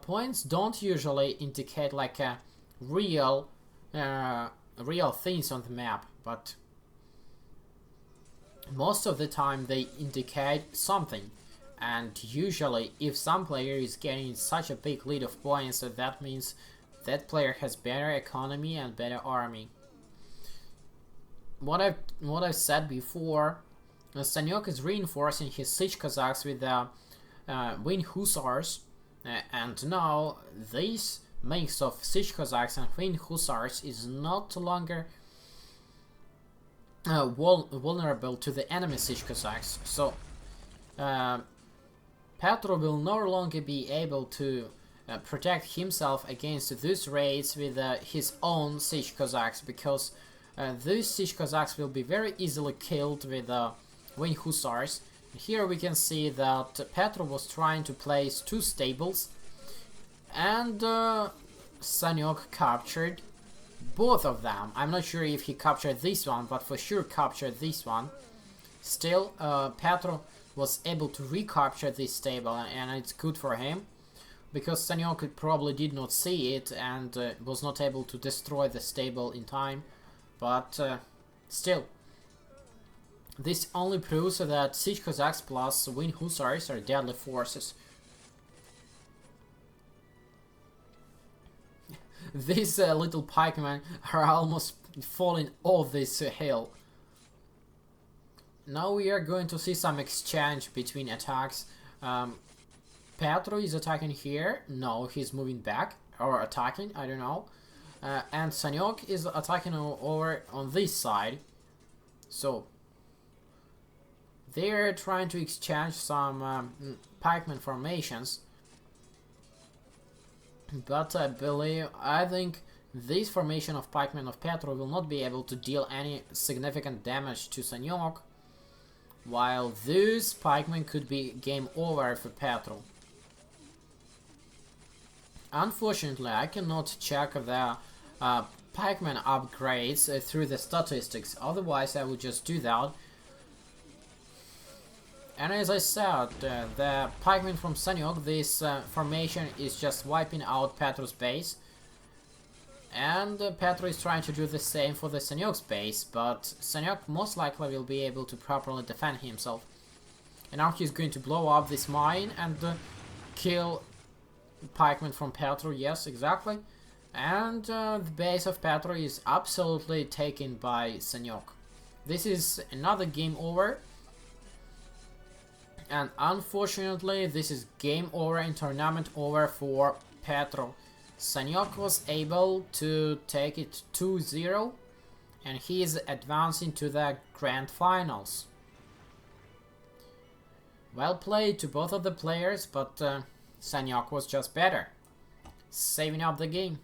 Points don't usually indicate like a real things on the map, but most of the time they indicate something. And usually if some player is getting such a big lead of points, so that means that player has better economy and better army. What I've said before, Sanyok is reinforcing his siege Cossacks with the Win Hussars, and now this mix of siege Cossacks and Win Hussars is not longer vulnerable to the enemy siege Cossacks. So Petro will no longer be able to protect himself against these raids with his own siege Cossacks, because these siege Cossacks will be very easily killed with Win Hussars. Here we can see that Petro was trying to place 2 stables, and Sanyok captured both of them. I'm not sure if he captured this one, but for sure captured this one. Still, Petro was able to recapture this stable, and it's good for him, because Sanyok probably did not see it and was not able to destroy the stable in time. But still, this only proves that Siege Cossacks plus Win Hussars are deadly forces. These little pikemen are almost falling off this hill. Now we are going to see some exchange between attacks. Petro is attacking here. No, he's moving back or attacking, I don't know. And Sanyok is attacking over on this side. So they're trying to exchange some pikeman formations. But I think this formation of pikemen of Petro will not be able to deal any significant damage to Sanyok, while this pikeman could be game over for Petro. Unfortunately, I cannot check the pikeman upgrades through the statistics, otherwise I would just do that. And as I said, the pikeman from Sanyok, this formation is just wiping out Petro's base. And Petro is trying to do the same for the Sanyok's base, but Sanyok most likely will be able to properly defend himself. And now he's going to blow up this mine and kill pikeman from Petro, yes, exactly. And the base of Petro is absolutely taken by Sanyok. This is another game over. And unfortunately, this is game over and tournament over for Petro. Sanyok was able to take it 2-0, and he is advancing to the grand finals. Well played to both of the players, but Sanyok was just better, saving up the game.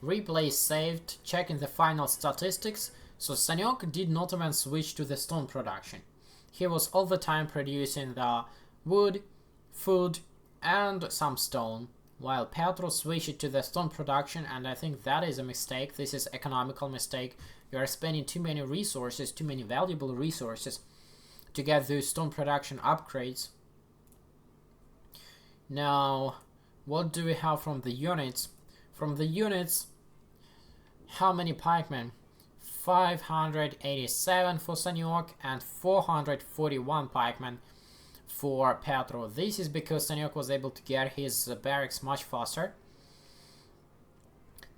Replay saved, checking the final statistics. So Sanyok did not even switch to the stone production. He was all the time producing the wood, food and some stone, while Petro switched to the stone production, and I think that is a mistake. This is economical mistake. You are spending too many resources, too many valuable resources to get those stone production upgrades. Now, what do we have from the units? From the units, how many pikemen? 587 for Sanyok and 441 pikemen for Petro. This is because Sanyok was able to get his barracks much faster.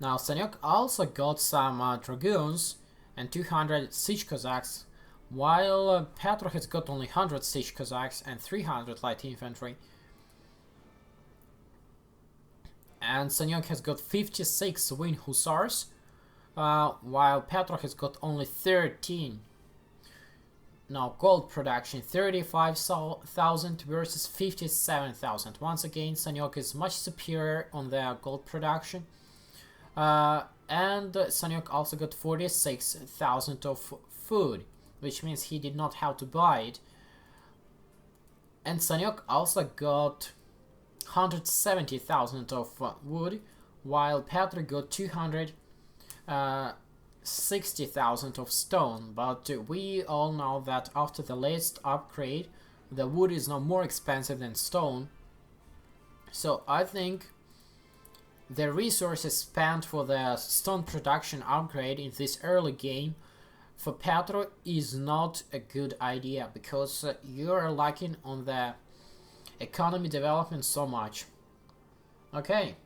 Now Sanyok also got some dragoons and 200 siege Cossacks, while Petro has got only 100 siege Cossacks and 300 light infantry. And Sanyok has got 56 Win Hussars, while Petro has got only 13. Now gold production 35,000 versus 57,000. Once again, Sanyok is much superior on the gold production. And Sanyok also got 46,000 of food, which means he did not have to buy it. And Sanyok also got 170,000 of wood, while Petr got 260,000 of stone. But we all know that after the latest upgrade, the wood is now more expensive than stone. So I think the resources spent for the stone production upgrade in this early game for Petro is not a good idea, because you are lacking on the economy development so much. Okay,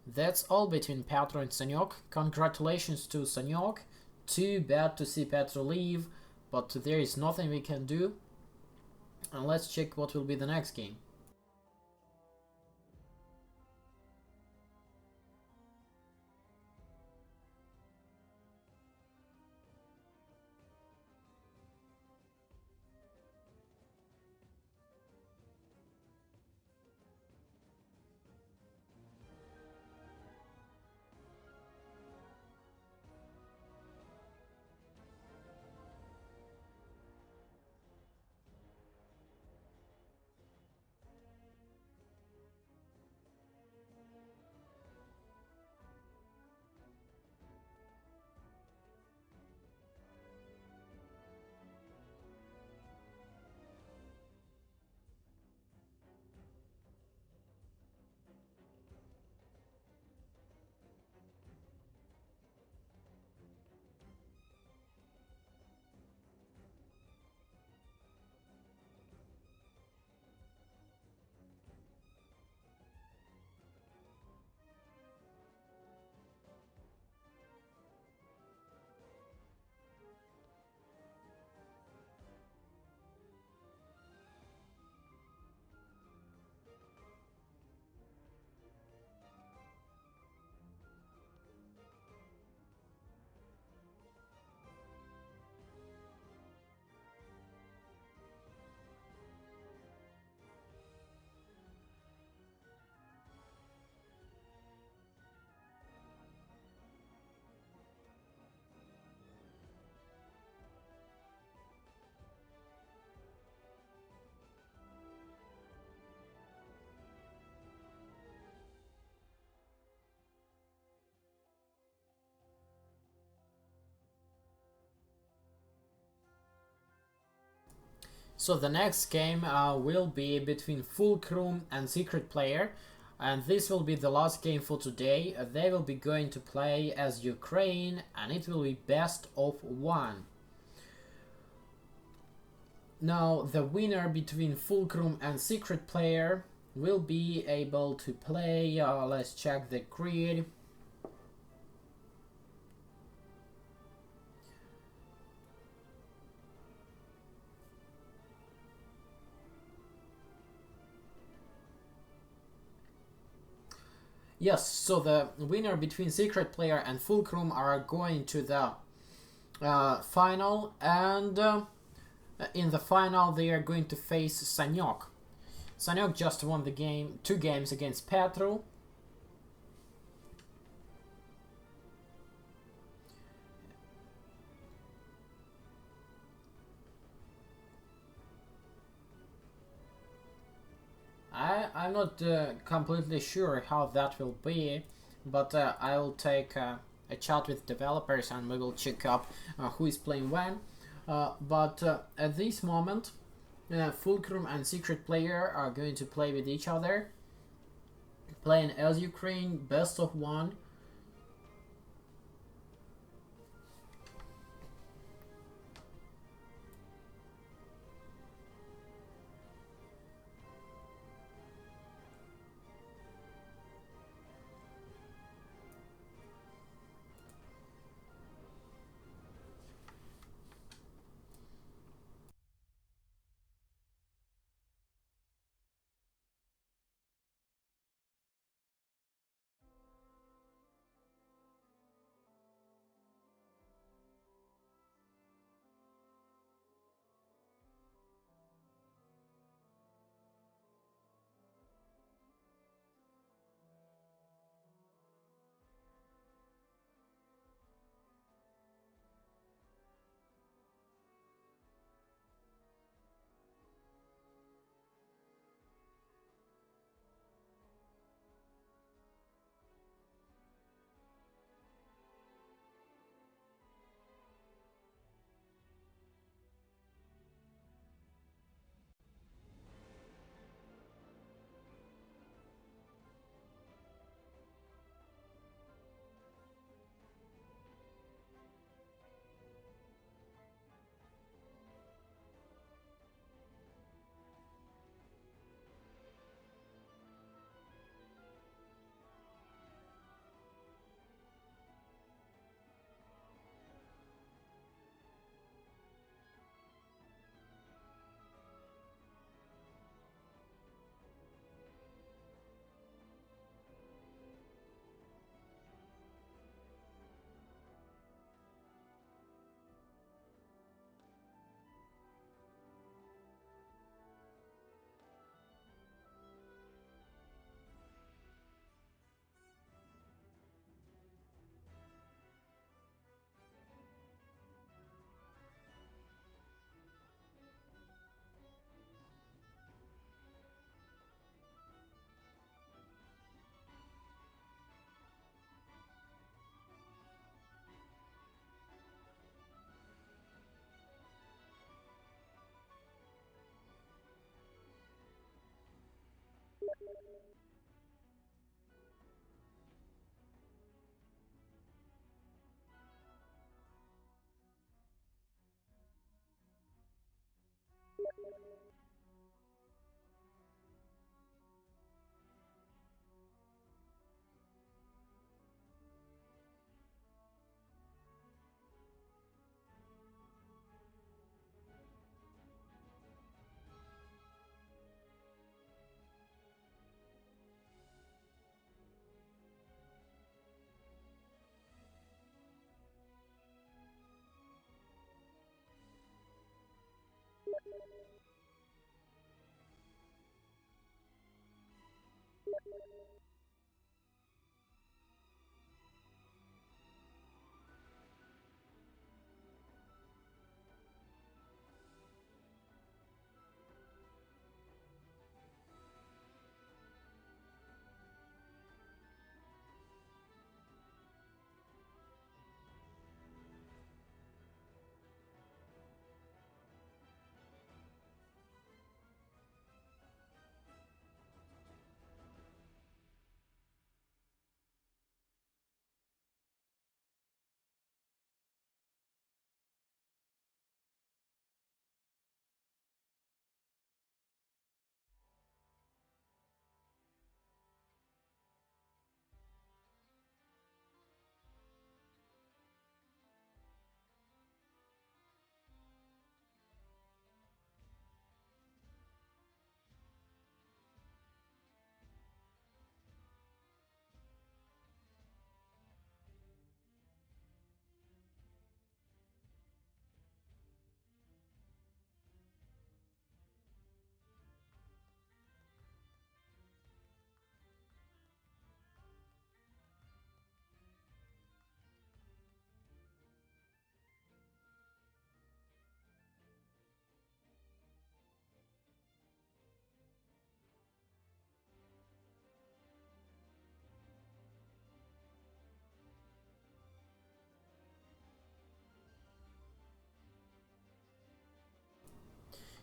that's all between Petro and Sanyok. Congratulations to Sanyok. Too bad to see Petro leave, but there is nothing we can do. And let's check what will be the next game. So the next game will be between Fulkrum and SecretPlayer, and this will be the last game for today. They will be going to play as Ukraine, and it will be best of 1. Now the winner between Fulkrum and SecretPlayer will be able to play, let's check the grid. Yes, so the winner between SecretPlayer and Fulkrum are going to the final, and in the final they are going to face Sanyok. Sanyok just won the game, 2 games against Petro. I'm not completely sure how that will be, but I'll take a chat with developers and we will check up who is playing when. But at this moment, Fulkrum and SecretPlayer are going to play with each other, playing as Ukraine, best of 1.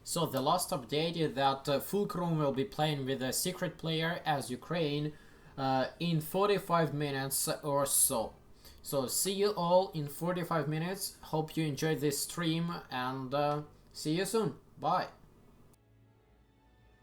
So the last update is that Fulkrum will be playing with a SecretPlayer as Ukraine in 45 minutes or so. So see you all in 45 minutes. Hope you enjoyed this stream and see you soon. Bye.